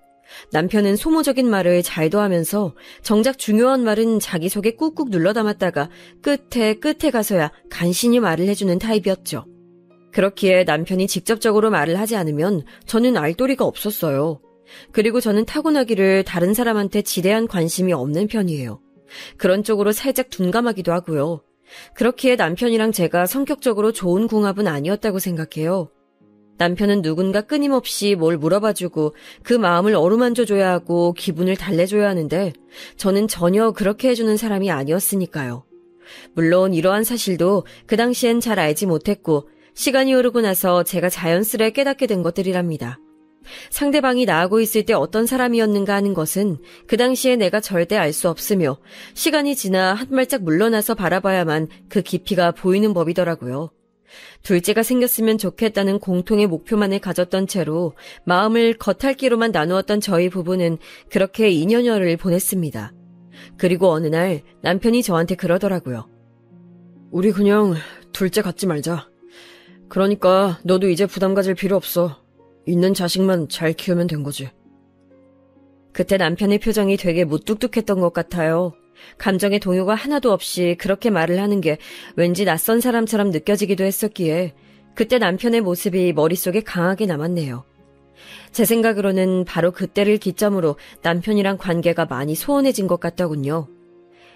남편은 소모적인 말을 잘도 하면서 정작 중요한 말은 자기 속에 꾹꾹 눌러 담았다가 끝에 가서야 간신히 말을 해주는 타입이었죠. 그렇기에 남편이 직접적으로 말을 하지 않으면 저는 알 도리가 없었어요. 그리고 저는 타고나기를 다른 사람한테 지대한 관심이 없는 편이에요. 그런 쪽으로 살짝 둔감하기도 하고요. 그렇기에 남편이랑 제가 성격적으로 좋은 궁합은 아니었다고 생각해요. 남편은 누군가 끊임없이 뭘 물어봐주고 그 마음을 어루만져줘야 하고 기분을 달래줘야 하는데 저는 전혀 그렇게 해주는 사람이 아니었으니까요. 물론 이러한 사실도 그 당시엔 잘 알지 못했고 시간이 흐르고 나서 제가 자연스레 깨닫게 된 것들이랍니다. 상대방이 나하고 있을 때 어떤 사람이었는가 하는 것은 그 당시에 내가 절대 알 수 없으며 시간이 지나 한 발짝 물러나서 바라봐야만 그 깊이가 보이는 법이더라고요. 둘째가 생겼으면 좋겠다는 공통의 목표만을 가졌던 채로 마음을 겉핥기로만 나누었던 저희 부부는 그렇게 2년여를 보냈습니다. 그리고 어느 날 남편이 저한테 그러더라고요. 우리 그냥 둘째 갖지 말자. 그러니까 너도 이제 부담 가질 필요 없어. 있는 자식만 잘 키우면 된 거지. 그때 남편의 표정이 되게 무뚝뚝했던 것 같아요. 감정의 동요가 하나도 없이 그렇게 말을 하는 게 왠지 낯선 사람처럼 느껴지기도 했었기에 그때 남편의 모습이 머릿속에 강하게 남았네요. 제 생각으로는 바로 그때를 기점으로 남편이랑 관계가 많이 소원해진 것 같더군요.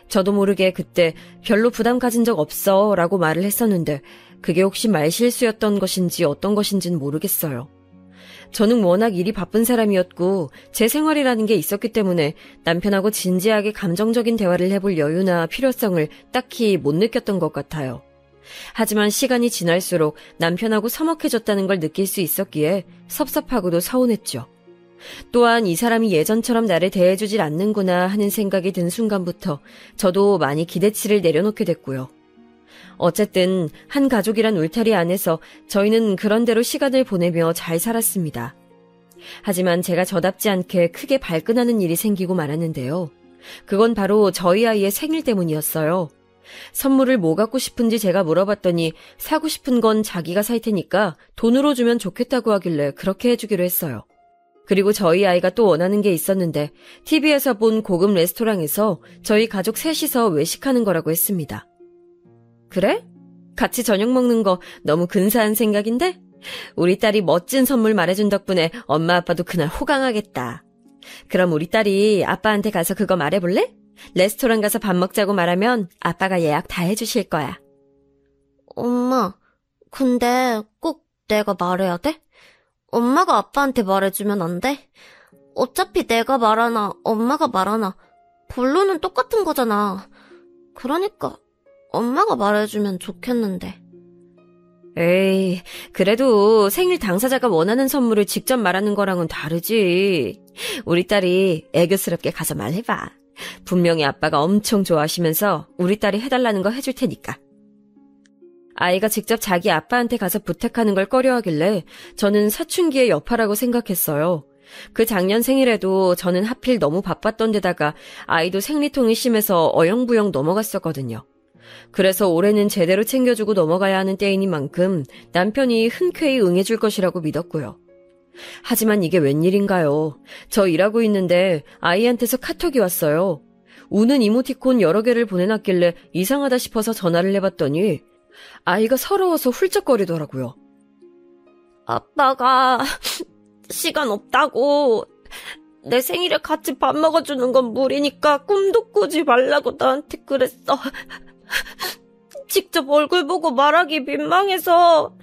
저도 모르게 그때 별로 부담 가진 적 없어 라고 말을 했었는데 그게 혹시 말실수였던 것인지 어떤 것인지는 모르겠어요. 저는 워낙 일이 바쁜 사람이었고 제 생활이라는 게 있었기 때문에 남편하고 진지하게 감정적인 대화를 해볼 여유나 필요성을 딱히 못 느꼈던 것 같아요. 하지만 시간이 지날수록 남편하고 서먹해졌다는 걸 느낄 수 있었기에 섭섭하고도 서운했죠. 또한 이 사람이 예전처럼 나를 대해주질 않는구나 하는 생각이 든 순간부터 저도 많이 기대치를 내려놓게 됐고요. 어쨌든 한 가족이란 울타리 안에서 저희는 그런대로 시간을 보내며 잘 살았습니다. 하지만 제가 저답지 않게 크게 발끈하는 일이 생기고 말았는데요. 그건 바로 저희 아이의 생일 때문이었어요. 선물을 뭐 갖고 싶은지 제가 물어봤더니 사고 싶은 건 자기가 살 테니까 돈으로 주면 좋겠다고 하길래 그렇게 해주기로 했어요. 그리고 저희 아이가 또 원하는 게 있었는데 TV에서 본 고급 레스토랑에서 저희 가족 셋이서 외식하는 거라고 했습니다. 그래? 같이 저녁 먹는 거 너무 근사한 생각인데? 우리 딸이 멋진 선물 말해준 덕분에 엄마 아빠도 그날 호강하겠다. 그럼 우리 딸이 아빠한테 가서 그거 말해볼래? 레스토랑 가서 밥 먹자고 말하면 아빠가 예약 다 해주실 거야. 엄마, 근데 꼭 내가 말해야 돼? 엄마가 아빠한테 말해주면 안 돼? 어차피 내가 말하나 엄마가 말하나 본론은 똑같은 거잖아. 그러니까 엄마가 말해주면 좋겠는데. 에이, 그래도 생일 당사자가 원하는 선물을 직접 말하는 거랑은 다르지. 우리 딸이 애교스럽게 가서 말해봐. 분명히 아빠가 엄청 좋아하시면서 우리 딸이 해달라는 거 해줄 테니까. 아이가 직접 자기 아빠한테 가서 부탁하는 걸 꺼려하길래 저는 사춘기의 여파라고 생각했어요. 그 작년 생일에도 저는 하필 너무 바빴던 데다가 아이도 생리통이 심해서 어영부영 넘어갔었거든요. 그래서 올해는 제대로 챙겨주고 넘어가야 하는 때이니만큼 남편이 흔쾌히 응해줄 것이라고 믿었고요. 하지만 이게 웬일인가요? 저 일하고 있는데 아이한테서 카톡이 왔어요. 우는 이모티콘 여러 개를 보내놨길래 이상하다 싶어서 전화를 해봤더니 아이가 서러워서 훌쩍거리더라고요. 아빠가 시간 없다고 내 생일에 같이 밥 먹어주는 건 무리니까 꿈도 꾸지 말라고 나한테 그랬어. 직접 얼굴 보고 말하기 민망해서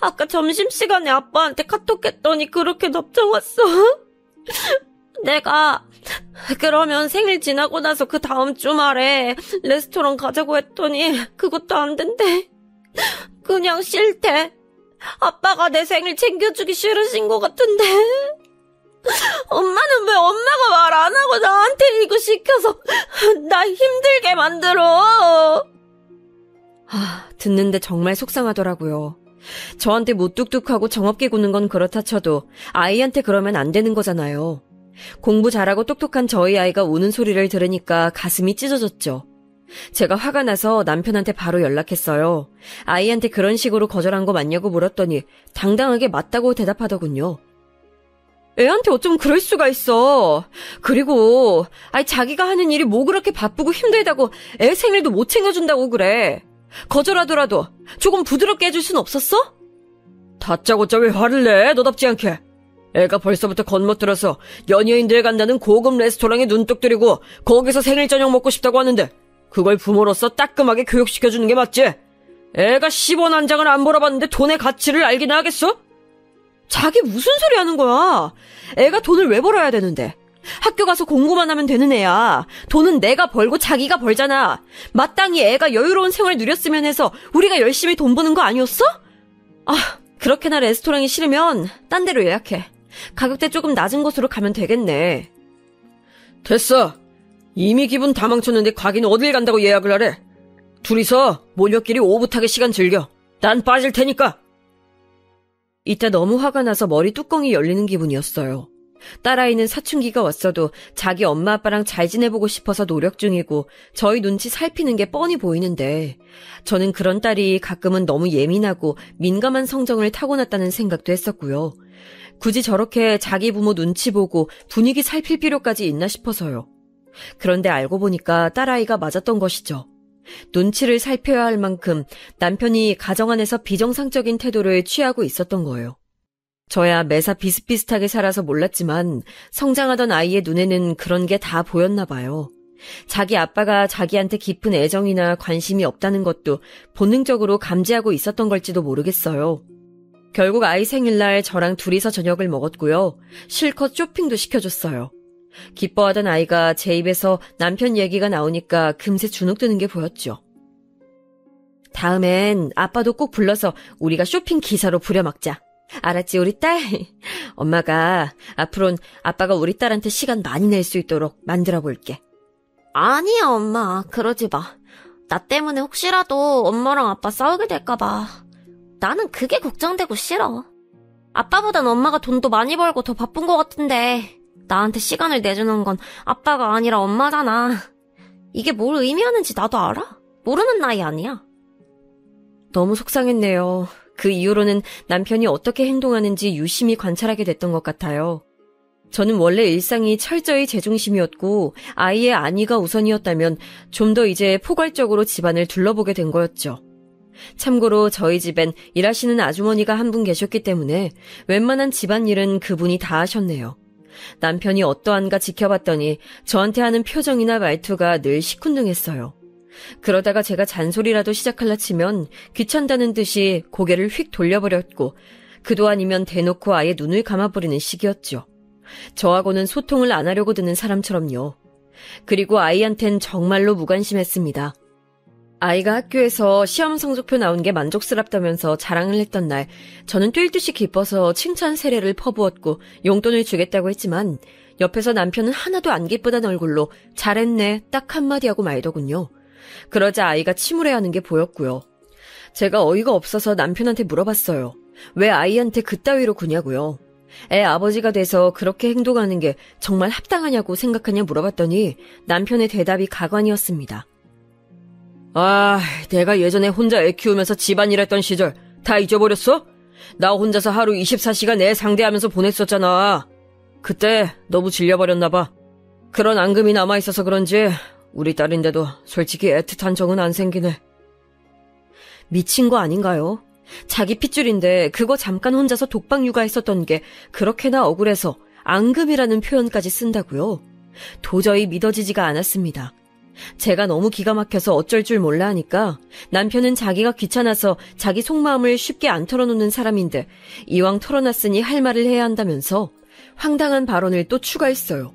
아까 점심시간에 아빠한테 카톡했더니 그렇게 답장 왔어. 내가 그러면 생일 지나고 나서 그 다음 주말에 레스토랑 가자고 했더니 그것도 안 된대. 그냥 싫대. 아빠가 내 생일 챙겨주기 싫으신 것 같은데. 엄마는 왜 엄마가 말 안 하고 나한테 이거 시켜서 나 힘들게 만들어. 듣는데 정말 속상하더라고요. 저한테 무뚝뚝하고 정없게 구는 건 그렇다 쳐도 아이한테 그러면 안 되는 거잖아요. 공부 잘하고 똑똑한 저희 아이가 우는 소리를 들으니까 가슴이 찢어졌죠. 제가 화가 나서 남편한테 바로 연락했어요. 아이한테 그런 식으로 거절한 거 맞냐고 물었더니 당당하게 맞다고 대답하더군요. 애한테 어쩜 그럴 수가 있어. 그리고 자기가 하는 일이 뭐 그렇게 바쁘고 힘들다고 애 생일도 못 챙겨준다고 그래. 거절하더라도 조금 부드럽게 해줄 순 없었어? 다짜고짜 왜 화를 내? 너답지 않게. 애가 벌써부터 겉멋들어서 연예인들 간다는 고급 레스토랑에 눈독 들이고 거기서 생일 저녁 먹고 싶다고 하는데 그걸 부모로서 따끔하게 교육시켜주는 게 맞지? 애가 10원 한 장을 안 벌어봤는데 돈의 가치를 알기나 하겠어? 자기 무슨 소리 하는 거야? 애가 돈을 왜 벌어야 되는데? 학교 가서 공부만 하면 되는 애야. 돈은 내가 벌고 자기가 벌잖아. 마땅히 애가 여유로운 생활을 누렸으면 해서 우리가 열심히 돈 버는 거 아니었어? 그렇게나 레스토랑이 싫으면 딴 데로 예약해. 가격대 조금 낮은 곳으로 가면 되겠네. 됐어. 이미 기분 다 망쳤는데 가기는 어딜 간다고 예약을 하래. 둘이서 모녀끼리 오붓하게 시간 즐겨. 난 빠질 테니까. 이때 너무 화가 나서 머리 뚜껑이 열리는 기분이었어요. 딸아이는 사춘기가 왔어도 자기 엄마 아빠랑 잘 지내보고 싶어서 노력 중이고 저희 눈치 살피는 게 뻔히 보이는데 저는 그런 딸이 가끔은 너무 예민하고 민감한 성정을 타고났다는 생각도 했었고요. 굳이 저렇게 자기 부모 눈치 보고 분위기 살필 필요까지 있나 싶어서요. 그런데 알고 보니까 딸아이가 맞았던 것이죠. 눈치를 살펴야 할 만큼 남편이 가정 안에서 비정상적인 태도를 취하고 있었던 거예요. 저야 매사 비슷비슷하게 살아서 몰랐지만 성장하던 아이의 눈에는 그런 게 다 보였나 봐요. 자기 아빠가 자기한테 깊은 애정이나 관심이 없다는 것도 본능적으로 감지하고 있었던 걸지도 모르겠어요. 결국 아이 생일날 저랑 둘이서 저녁을 먹었고요. 실컷 쇼핑도 시켜줬어요. 기뻐하던 아이가 제 입에서 남편 얘기가 나오니까 금세 주눅드는 게 보였죠. 다음엔 아빠도 꼭 불러서 우리가 쇼핑 기사로 부려먹자. 알았지 우리 딸? 엄마가 앞으론 아빠가 우리 딸한테 시간 많이 낼 수 있도록 만들어 볼게. 아니야 엄마 그러지 마. 나 때문에 혹시라도 엄마랑 아빠 싸우게 될까 봐. 나는 그게 걱정되고 싫어. 아빠보단 엄마가 돈도 많이 벌고 더 바쁜 것 같은데 나한테 시간을 내주는 건 아빠가 아니라 엄마잖아. 이게 뭘 의미하는지 나도 알아? 모르는 나이 아니야. 너무 속상했네요. 그 이후로는 남편이 어떻게 행동하는지 유심히 관찰하게 됐던 것 같아요. 저는 원래 일상이 철저히 제 중심이었고 아이의 안위가 우선이었다면 좀 더 이제 포괄적으로 집안을 둘러보게 된 거였죠. 참고로 저희 집엔 일하시는 아주머니가 한 분 계셨기 때문에 웬만한 집안일은 그분이 다 하셨네요. 남편이 어떠한가 지켜봤더니 저한테 하는 표정이나 말투가 늘 시큰둥했어요. 그러다가 제가 잔소리라도 시작할라 치면 귀찮다는 듯이 고개를 휙 돌려버렸고 그도 아니면 대놓고 아예 눈을 감아버리는 식이었죠. 저하고는 소통을 안 하려고 드는 사람처럼요. 그리고 아이한텐 정말로 무관심했습니다. 아이가 학교에서 시험 성적표 나온 게 만족스럽다면서 자랑을 했던 날 저는 뛸 듯이 기뻐서 칭찬 세례를 퍼부었고 용돈을 주겠다고 했지만 옆에서 남편은 하나도 안 기쁘다는 얼굴로 잘했네 딱 한마디 하고 말더군요. 그러자 아이가 침울해하는 게 보였고요. 제가 어이가 없어서 남편한테 물어봤어요. 왜 아이한테 그따위로 구냐고요. 애 아버지가 돼서 그렇게 행동하는 게 정말 합당하냐고 생각하냐 물어봤더니 남편의 대답이 가관이었습니다. 아, 내가 예전에 혼자 애 키우면서 집안일 했던 시절 다 잊어버렸어? 나 혼자서 하루 24시간 애 상대하면서 보냈었잖아. 그때 너무 질려버렸나 봐. 그런 앙금이 남아있어서 그런지 우리 딸인데도 솔직히 애틋한 정은 안 생기네. 미친 거 아닌가요? 자기 핏줄인데 그거 잠깐 혼자서 독박 육아했었던 게 그렇게나 억울해서 앙금이라는 표현까지 쓴다고요? 도저히 믿어지지가 않았습니다. 제가 너무 기가 막혀서 어쩔 줄 몰라 하니까 남편은 자기가 귀찮아서 자기 속마음을 쉽게 안 털어놓는 사람인데 이왕 털어놨으니 할 말을 해야 한다면서 황당한 발언을 또 추가했어요.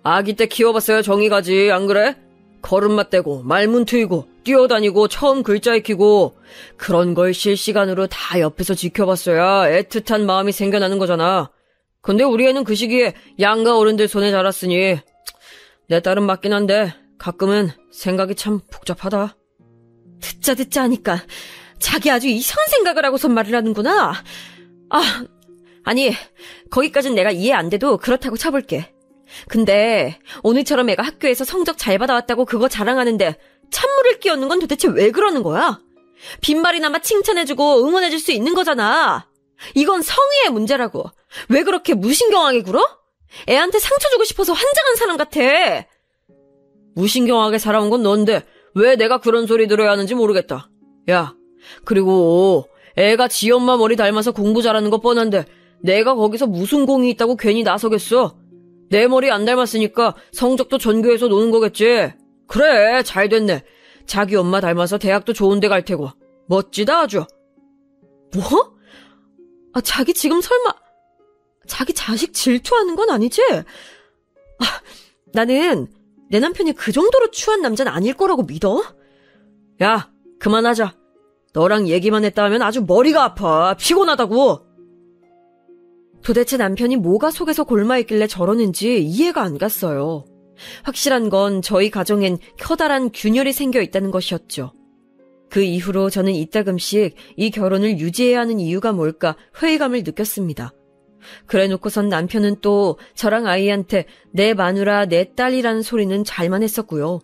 아기 때 키워봤어야 정이 가지, 안 그래? 걸음마 떼고 말문 트이고 뛰어다니고 처음 글자 익히고 그런 걸 실시간으로 다 옆에서 지켜봤어야 애틋한 마음이 생겨나는 거잖아. 근데 우리 애는 그 시기에 양가 어른들 손에 자랐으니 내 딸은 맞긴 한데 가끔은 생각이 참 복잡하다. 듣자 하니까 자기 아주 이상한 생각을 하고선 말을 하는구나. 아니 거기까진 내가 이해 안 돼도 그렇다고 쳐볼게. 근데 오늘처럼 애가 학교에서 성적 잘 받아왔다고 그거 자랑하는데 찬물을 끼얹는 건 도대체 왜 그러는 거야? 빈말이나마 칭찬해주고 응원해줄 수 있는 거잖아. 이건 성의의 문제라고. 왜 그렇게 무신경하게 굴어? 애한테 상처 주고 싶어서 환장한 사람 같아. 무신경하게 살아온 건 넌데 왜 내가 그런 소리 들어야 하는지 모르겠다. 야, 그리고 애가 지 엄마 머리 닮아서 공부 잘하는 거 뻔한데 내가 거기서 무슨 공이 있다고 괜히 나서겠어? 내 머리 안 닮았으니까 성적도 전교에서 노는 거겠지. 그래, 잘 됐네. 자기 엄마 닮아서 대학도 좋은 데 갈 테고. 멋지다 아주. 뭐? 자기 지금 설마 자기 자식 질투하는 건 아니지? 나는 내 남편이 그 정도로 추한 남자는 아닐 거라고 믿어? 야, 그만하자. 너랑 얘기만 했다 하면 아주 머리가 아파. 피곤하다고. 도대체 남편이 뭐가 속에서 골마있길래 저러는지 이해가 안 갔어요. 확실한 건 저희 가정엔 커다란 균열이 생겨 있다는 것이었죠. 그 이후로 저는 이따금씩 이 결혼을 유지해야 하는 이유가 뭘까 회의감을 느꼈습니다. 그래놓고선 남편은 또 저랑 아이한테 내 마누라, 내 딸이라는 소리는 잘만 했었고요.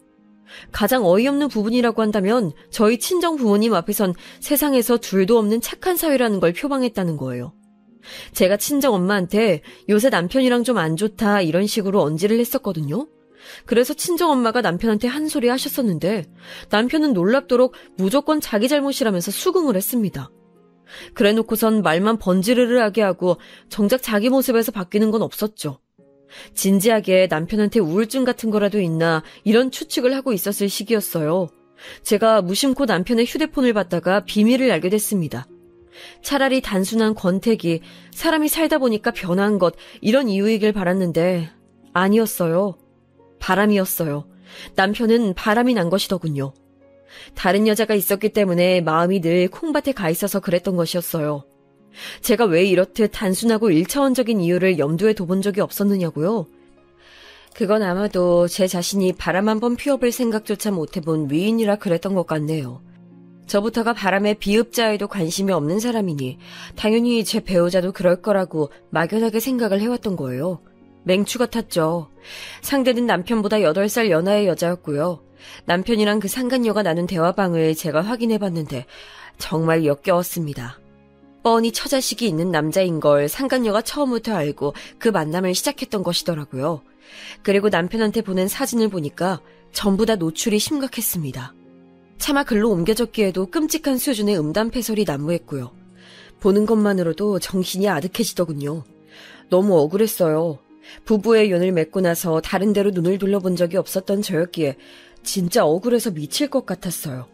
가장 어이없는 부분이라고 한다면 저희 친정 부모님 앞에선 세상에서 둘도 없는 착한 사위라는 걸 표방했다는 거예요. 제가 친정엄마한테 요새 남편이랑 좀 안 좋다 이런 식으로 언지를 했었거든요. 그래서 친정엄마가 남편한테 한 소리 하셨었는데 남편은 놀랍도록 무조건 자기 잘못이라면서 수긍을 했습니다. 그래놓고선 말만 번지르르하게 하고 정작 자기 모습에서 바뀌는 건 없었죠. 진지하게 남편한테 우울증 같은 거라도 있나 이런 추측을 하고 있었을 시기였어요. 제가 무심코 남편의 휴대폰을 받다가 비밀을 알게 됐습니다. 차라리 단순한 권태기, 사람이 살다 보니까 변한 것 이런 이유이길 바랐는데 아니었어요. 바람이었어요. 남편은 바람이 난 것이더군요. 다른 여자가 있었기 때문에 마음이 늘 콩밭에 가 있어서 그랬던 것이었어요. 제가 왜 이렇듯 단순하고 1차원적인 이유를 염두에 둬본 적이 없었느냐고요? 그건 아마도 제 자신이 바람 한번 피워볼 생각조차 못해본 위인이라 그랬던 것 같네요. 저부터가 바람에 비읍자에도 관심이 없는 사람이니 당연히 제 배우자도 그럴 거라고 막연하게 생각을 해왔던 거예요. 맹추 같았죠. 상대는 남편보다 8살 연하의 여자였고요. 남편이랑 그 상간녀가 나눈 대화방을 제가 확인해봤는데 정말 역겨웠습니다. 뻔히 처자식이 있는 남자인 걸 상간녀가 처음부터 알고 그 만남을 시작했던 것이더라고요. 그리고 남편한테 보낸 사진을 보니까 전부 다 노출이 심각했습니다. 차마 글로 옮겨졌기에도 끔찍한 수준의 음담패설이 난무했고요. 보는 것만으로도 정신이 아득해지더군요. 너무 억울했어요. 부부의 연을 맺고 나서 다른 데로 눈을 돌려본 적이 없었던 저였기에 진짜 억울해서 미칠 것 같았어요.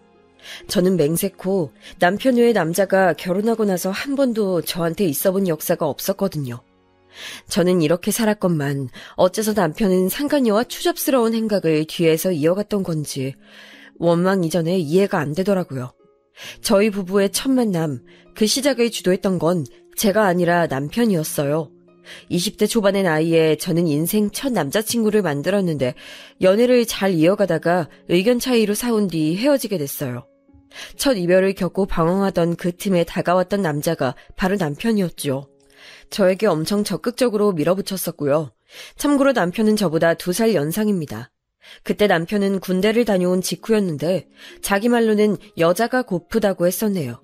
저는 맹세코 남편 외의 남자가 결혼하고 나서 한 번도 저한테 있어본 역사가 없었거든요. 저는 이렇게 살았건만 어째서 남편은 상간녀와 추접스러운 행각을 뒤에서 이어갔던 건지 원망 이전에 이해가 안 되더라고요. 저희 부부의 첫 만남, 그 시작을 주도했던 건 제가 아니라 남편이었어요. 20대 초반의 나이에 저는 인생 첫 남자친구를 만들었는데 연애를 잘 이어가다가 의견 차이로 싸운 뒤 헤어지게 됐어요. 첫 이별을 겪고 방황하던 그 틈에 다가왔던 남자가 바로 남편이었죠. 저에게 엄청 적극적으로 밀어붙였었고요. 참고로 남편은 저보다 2살 연상입니다. 그때 남편은 군대를 다녀온 직후였는데 자기 말로는 여자가 고프다고 했었네요.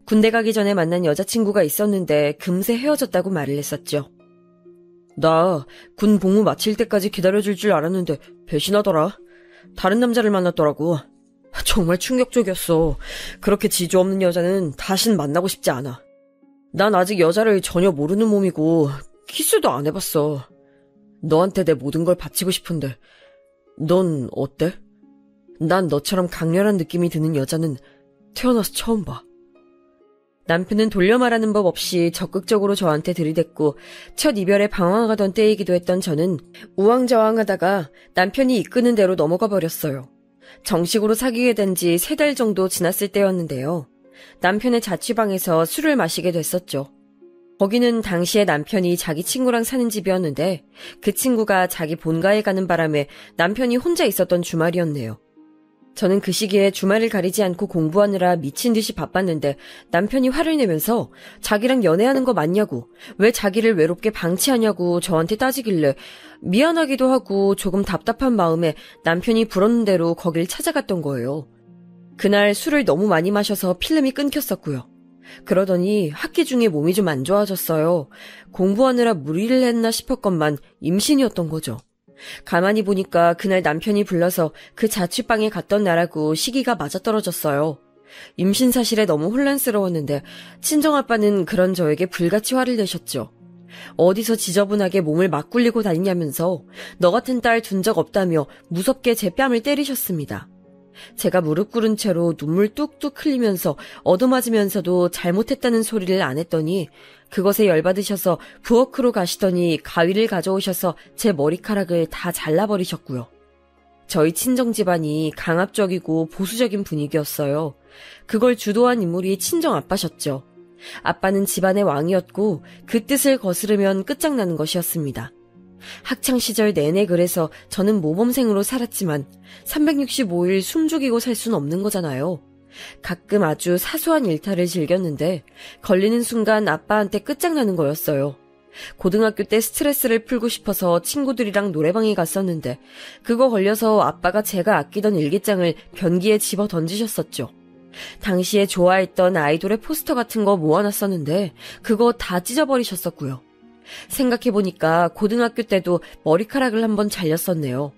군대 가기 전에 만난 여자친구가 있었는데 금세 헤어졌다고 말을 했었죠. 나 군 복무 마칠 때까지 기다려줄 줄 알았는데 배신하더라. 다른 남자를 만났더라고. 정말 충격적이었어. 그렇게 지조 없는 여자는 다신 만나고 싶지 않아. 난 아직 여자를 전혀 모르는 몸이고 키스도 안 해봤어. 너한테 내 모든 걸 바치고 싶은데 넌 어때? 난 너처럼 강렬한 느낌이 드는 여자는 태어나서 처음 봐. 남편은 돌려 말하는 법 없이 적극적으로 저한테 들이댔고 첫 이별에 방황하던 때이기도 했던 저는 우왕좌왕하다가 남편이 이끄는 대로 넘어가 버렸어요. 정식으로 사귀게 된 지 3달 정도 지났을 때였는데요. 남편의 자취방에서 술을 마시게 됐었죠. 거기는 당시에 남편이 자기 친구랑 사는 집이었는데 그 친구가 자기 본가에 가는 바람에 남편이 혼자 있었던 주말이었네요. 저는 그 시기에 주말을 가리지 않고 공부하느라 미친 듯이 바빴는데 남편이 화를 내면서 자기랑 연애하는 거 맞냐고, 왜 자기를 외롭게 방치하냐고 저한테 따지길래 미안하기도 하고 조금 답답한 마음에 남편이 부르는 대로 거길 찾아갔던 거예요. 그날 술을 너무 많이 마셔서 필름이 끊겼었고요. 그러더니 학기 중에 몸이 좀 안 좋아졌어요. 공부하느라 무리를 했나 싶었건만 임신이었던 거죠. 가만히 보니까 그날 남편이 불러서 그 자취방에 갔던 날하고 시기가 맞아떨어졌어요. 임신 사실에 너무 혼란스러웠는데 친정아빠는 그런 저에게 불같이 화를 내셨죠. 어디서 지저분하게 몸을 막 굴리고 다니냐면서 너 같은 딸 둔 적 없다며 무섭게 제 뺨을 때리셨습니다. 제가 무릎 꿇은 채로 눈물 뚝뚝 흘리면서 얻어맞으면서도 잘못했다는 소리를 안 했더니 그것에 열받으셔서 부엌으로 가시더니 가위를 가져오셔서 제 머리카락을 다 잘라버리셨고요. 저희 친정 집안이 강압적이고 보수적인 분위기였어요. 그걸 주도한 인물이 친정 아빠셨죠. 아빠는 집안의 왕이었고 그 뜻을 거스르면 끝장나는 것이었습니다. 학창시절 내내 그래서 저는 모범생으로 살았지만 365일 숨죽이고 살 순 없는 거잖아요. 가끔 아주 사소한 일탈을 즐겼는데 걸리는 순간 아빠한테 끝장나는 거였어요. 고등학교 때 스트레스를 풀고 싶어서 친구들이랑 노래방에 갔었는데 그거 걸려서 아빠가 제가 아끼던 일기장을 변기에 집어 던지셨었죠. 당시에 좋아했던 아이돌의 포스터 같은 거 모아놨었는데 그거 다 찢어버리셨었고요. 생각해보니까 고등학교 때도 머리카락을 한번 잘렸었네요.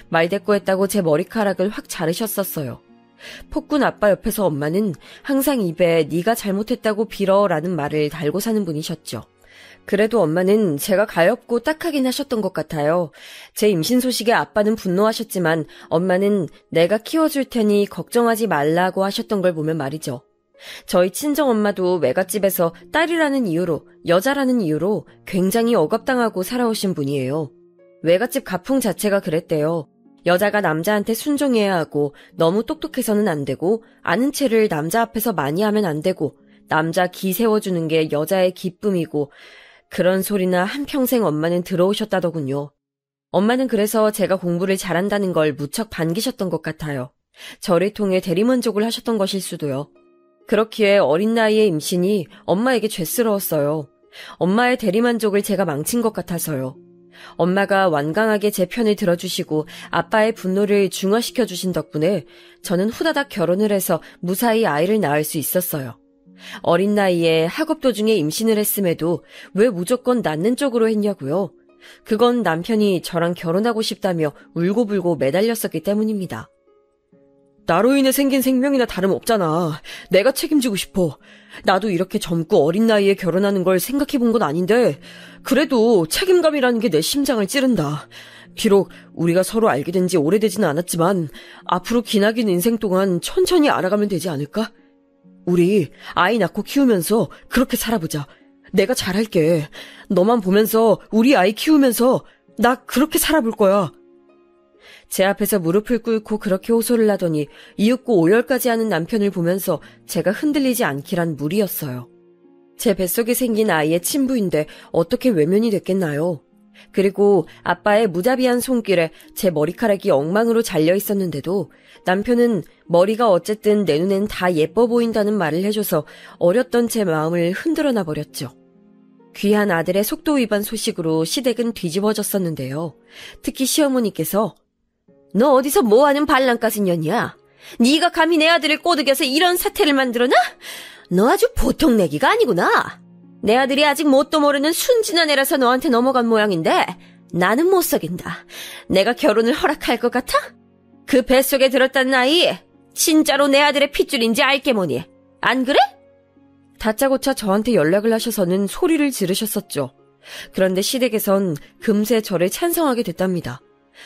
말대꾸했다고 제 머리카락을 확 자르셨었어요. 폭군 아빠 옆에서 엄마는 항상 입에 네가 잘못했다고 빌어라는 말을 달고 사는 분이셨죠. 그래도 엄마는 제가 가엾고 딱하긴 하셨던 것 같아요. 제 임신 소식에 아빠는 분노하셨지만 엄마는 내가 키워줄 테니 걱정하지 말라고 하셨던 걸 보면 말이죠. 저희 친정엄마도 외갓집에서 딸이라는 이유로, 여자라는 이유로 굉장히 억압당하고 살아오신 분이에요. 외갓집 가풍 자체가 그랬대요. 여자가 남자한테 순종해야 하고 너무 똑똑해서는 안 되고 아는 체를 남자 앞에서 많이 하면 안 되고 남자 기 세워주는 게 여자의 기쁨이고 그런 소리나 한평생 엄마는 들어오셨다더군요. 엄마는 그래서 제가 공부를 잘한다는 걸 무척 반기셨던 것 같아요. 저를 통해 대리만족을 하셨던 것일 수도요. 그렇기에 어린 나이에 임신이 엄마에게 죄스러웠어요. 엄마의 대리만족을 제가 망친 것 같아서요. 엄마가 완강하게 제 편을 들어주시고 아빠의 분노를 중화시켜주신 덕분에 저는 후다닥 결혼을 해서 무사히 아이를 낳을 수 있었어요. 어린 나이에 학업 도중에 임신을 했음에도 왜 무조건 낳는 쪽으로 했냐고요? 그건 남편이 저랑 결혼하고 싶다며 울고불고 매달렸었기 때문입니다. 나로 인해 생긴 생명이나 다름없잖아. 내가 책임지고 싶어. 나도 이렇게 젊고 어린 나이에 결혼하는 걸 생각해 본 건 아닌데 그래도 책임감이라는 게 내 심장을 찌른다. 비록 우리가 서로 알게 된 지 오래되지는 않았지만 앞으로 기나긴 인생 동안 천천히 알아가면 되지 않을까? 우리 아이 낳고 키우면서 그렇게 살아보자. 내가 잘할게. 너만 보면서 우리 아이 키우면서 나 그렇게 살아볼 거야. 제 앞에서 무릎을 꿇고 그렇게 호소를 하더니 이윽고 오열까지 하는 남편을 보면서 제가 흔들리지 않기란 무리였어요. 제 뱃속에 생긴 아이의 친부인데 어떻게 외면이 됐겠나요? 그리고 아빠의 무자비한 손길에 제 머리카락이 엉망으로 잘려 있었는데도 남편은 머리가 어쨌든 내 눈엔 다 예뻐 보인다는 말을 해줘서 어렸던 제 마음을 흔들어놔 버렸죠. 귀한 아들의 속도 위반 소식으로 시댁은 뒤집어졌었는데요. 특히 시어머니께서 너 어디서 뭐하는 발랑까지 년이야? 네가 감히 내 아들을 꼬드겨서 이런 사태를 만들어놔? 너 아주 보통 내기가 아니구나. 내 아들이 아직 뭣도 모르는 순진한 애라서 너한테 넘어간 모양인데 나는 못 속인다. 내가 결혼을 허락할 것 같아? 그 뱃속에 들었다는 아이 진짜로 내 아들의 핏줄인지 알게 뭐니. 안 그래? 다짜고짜 저한테 연락을 하셔서는 소리를 지르셨었죠. 그런데 시댁에선 금세 저를 찬성하게 됐답니다.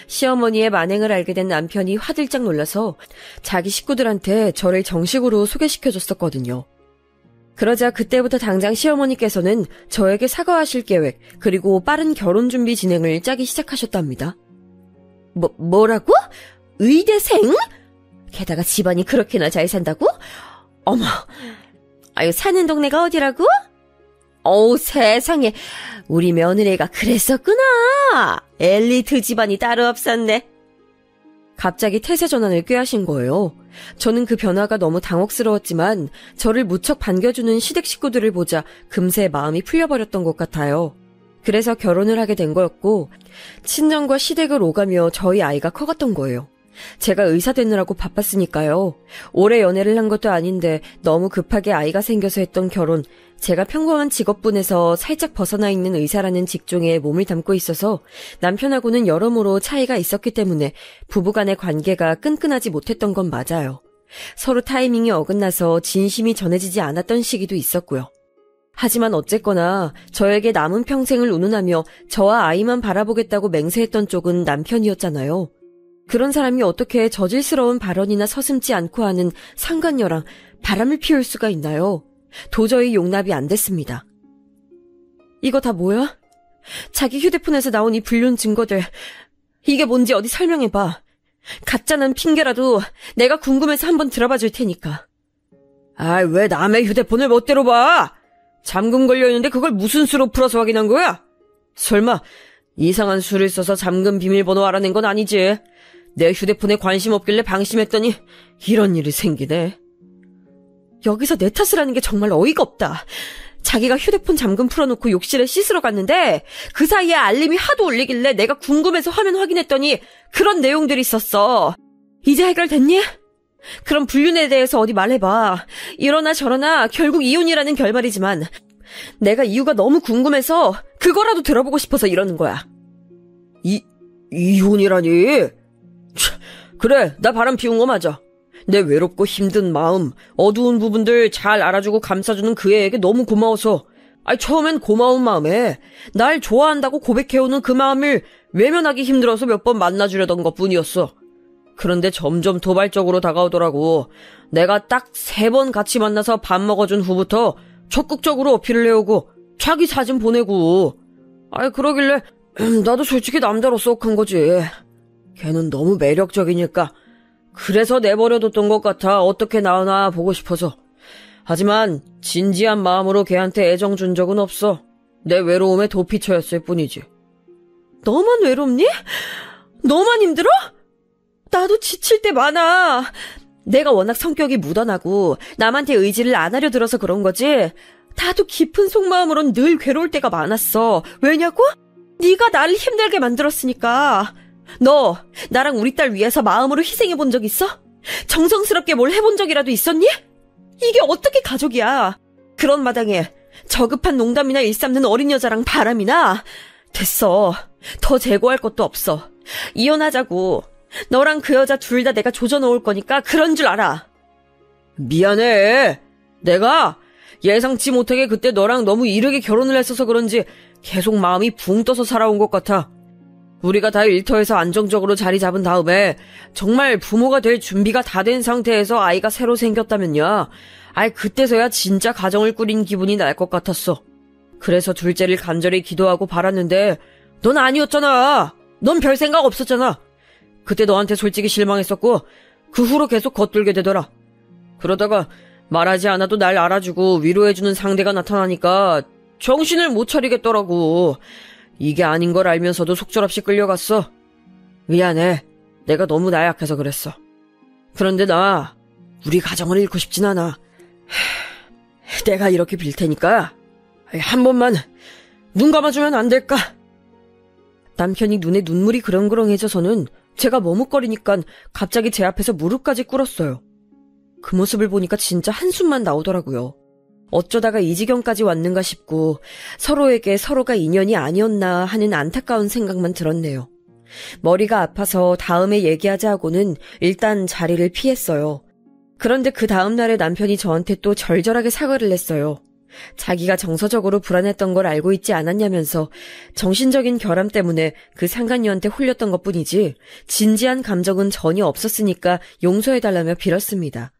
시어머니의 만행을 알게 된 남편이 화들짝 놀라서 자기 식구들한테 저를 정식으로 소개시켜줬었거든요. 그러자 그때부터 당장 시어머니께서는 저에게 사과하실 계획, 그리고 빠른 결혼 준비 진행을 짜기 시작하셨답니다. 뭐라고? 의대생? 게다가 집안이 그렇게나 잘 산다고? 어머, 아유, 사는 동네가 어디라고? 어우, 세상에, 우리 며느리가 그랬었구나. 엘리트 집안이 따로 없었네. 갑자기 태세 전환을 꾀하신 거예요. 저는 그 변화가 너무 당혹스러웠지만 저를 무척 반겨주는 시댁 식구들을 보자 금세 마음이 풀려버렸던 것 같아요. 그래서 결혼을 하게 된 거였고 친정과 시댁을 오가며 저희 아이가 커갔던 거예요. 제가 의사 되느라고 바빴으니까요. 오래 연애를 한 것도 아닌데 너무 급하게 아이가 생겨서 했던 결혼, 제가 평범한 직업군에서 살짝 벗어나 있는 의사라는 직종에 몸을 담고 있어서 남편하고는 여러모로 차이가 있었기 때문에 부부간의 관계가 끈끈하지 못했던 건 맞아요. 서로 타이밍이 어긋나서 진심이 전해지지 않았던 시기도 있었고요. 하지만 어쨌거나 저에게 남은 평생을 운운하며 저와 아이만 바라보겠다고 맹세했던 쪽은 남편이었잖아요. 그런 사람이 어떻게 저질스러운 발언이나 서슴지 않고 하는 상간녀랑 바람을 피울 수가 있나요? 도저히 용납이 안 됐습니다. 이거 다 뭐야? 자기 휴대폰에서 나온 이 불륜 증거들, 이게 뭔지 어디 설명해봐. 가짜는 핑계라도 내가 궁금해서 한번 들어봐 줄 테니까. 아이, 왜 남의 휴대폰을 멋대로 봐? 잠금 걸려있는데 그걸 무슨 수로 풀어서 확인한 거야? 설마 이상한 수를 써서 잠금 비밀번호 알아낸 건 아니지? 내 휴대폰에 관심 없길래 방심했더니 이런 일이 생기네. 여기서 내 탓을 하는 게 정말 어이가 없다. 자기가 휴대폰 잠금 풀어놓고 욕실에 씻으러 갔는데 그 사이에 알림이 하도 울리길래 내가 궁금해서 화면 확인했더니 그런 내용들이 있었어. 이제 해결됐니? 그럼 불륜에 대해서 어디 말해봐. 이러나 저러나 결국 이혼이라는 결말이지만 내가 이유가 너무 궁금해서 그거라도 들어보고 싶어서 이러는 거야. 이혼이라니? 그래, 나 바람 피운 거 맞아. 내 외롭고 힘든 마음, 어두운 부분들 잘 알아주고 감싸주는 그 애에게 너무 고마워서, 처음엔 고마운 마음에 날 좋아한다고 고백해오는 그 마음을 외면하기 힘들어서 몇 번 만나주려던 것뿐이었어. 그런데 점점 도발적으로 다가오더라고. 내가 딱 3번 같이 만나서 밥 먹어준 후부터 적극적으로 어필을 해오고 자기 사진 보내고. 그러길래 나도 솔직히 남자로 쏙 한 거지. 걔는 너무 매력적이니까 그래서 내버려뒀던 것 같아. 어떻게 나오나 보고 싶어서. 하지만 진지한 마음으로 걔한테 애정 준 적은 없어. 내 외로움에 도피처였을 뿐이지. 너만 외롭니? 너만 힘들어? 나도 지칠 때 많아. 내가 워낙 성격이 묻어나고 남한테 의지를 안 하려 들어서 그런 거지. 나도 깊은 속마음으론 늘 괴로울 때가 많았어. 왜냐고? 네가 나를 힘들게 만들었으니까. 너 나랑 우리 딸 위해서 마음으로 희생해본 적 있어? 정성스럽게 뭘 해본 적이라도 있었니? 이게 어떻게 가족이야? 그런 마당에 저급한 농담이나 일삼는 어린 여자랑 바람이나? 됐어. 더 재고할 것도 없어. 이혼하자고. 너랑 그 여자 둘 다 내가 조져놓을 거니까 그런 줄 알아. 미안해. 내가 예상치 못하게 그때 너랑 너무 이르게 결혼을 했어서 그런지 계속 마음이 붕 떠서 살아온 것 같아. 우리가 다 일터에서 안정적으로 자리 잡은 다음에 정말 부모가 될 준비가 다 된 상태에서 아이가 새로 생겼다면야, 그때서야 진짜 가정을 꾸린 기분이 날 것 같았어. 그래서 둘째를 간절히 기도하고 바랐는데 넌 아니었잖아. 넌 별 생각 없었잖아. 그때 너한테 솔직히 실망했었고 그 후로 계속 겉돌게 되더라. 그러다가 말하지 않아도 날 알아주고 위로해주는 상대가 나타나니까 정신을 못 차리겠더라고. 이게 아닌 걸 알면서도 속절없이 끌려갔어. 미안해. 내가 너무 나약해서 그랬어. 그런데 나 우리 가정을 잃고 싶진 않아. 내가 이렇게 빌 테니까 한 번만 눈 감아주면 안 될까? 남편이 눈에 눈물이 그렁그렁해져서는 제가 머뭇거리니까 갑자기 제 앞에서 무릎까지 꿇었어요. 그 모습을 보니까 진짜 한숨만 나오더라고요. 어쩌다가 이 지경까지 왔는가 싶고 서로에게 서로가 인연이 아니었나 하는 안타까운 생각만 들었네요. 머리가 아파서 다음에 얘기하자 하고는 일단 자리를 피했어요. 그런데 그 다음 날에 남편이 저한테 또 절절하게 사과를 했어요. 자기가 정서적으로 불안했던 걸 알고 있지 않았냐면서 정신적인 결함 때문에 그 상간녀한테 홀렸던 것뿐이지 진지한 감정은 전혀 없었으니까 용서해달라며 빌었습니다.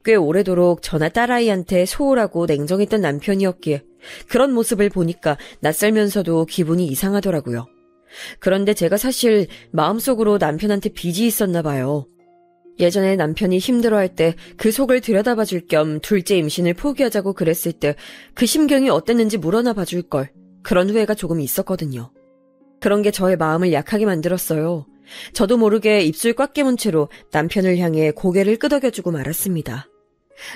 꽤 오래도록 저나 딸아이한테 소홀하고 냉정했던 남편이었기에 그런 모습을 보니까 낯설면서도 기분이 이상하더라고요. 그런데 제가 사실 마음속으로 남편한테 빚이 있었나 봐요. 예전에 남편이 힘들어할 때 그 속을 들여다봐줄 겸 둘째 임신을 포기하자고 그랬을 때 그 심경이 어땠는지 물어나 봐줄 걸. 그런 후회가 조금 있었거든요. 그런 게 저의 마음을 약하게 만들었어요. 저도 모르게 입술 꽉 깨문 채로 남편을 향해 고개를 끄덕여주고 말았습니다.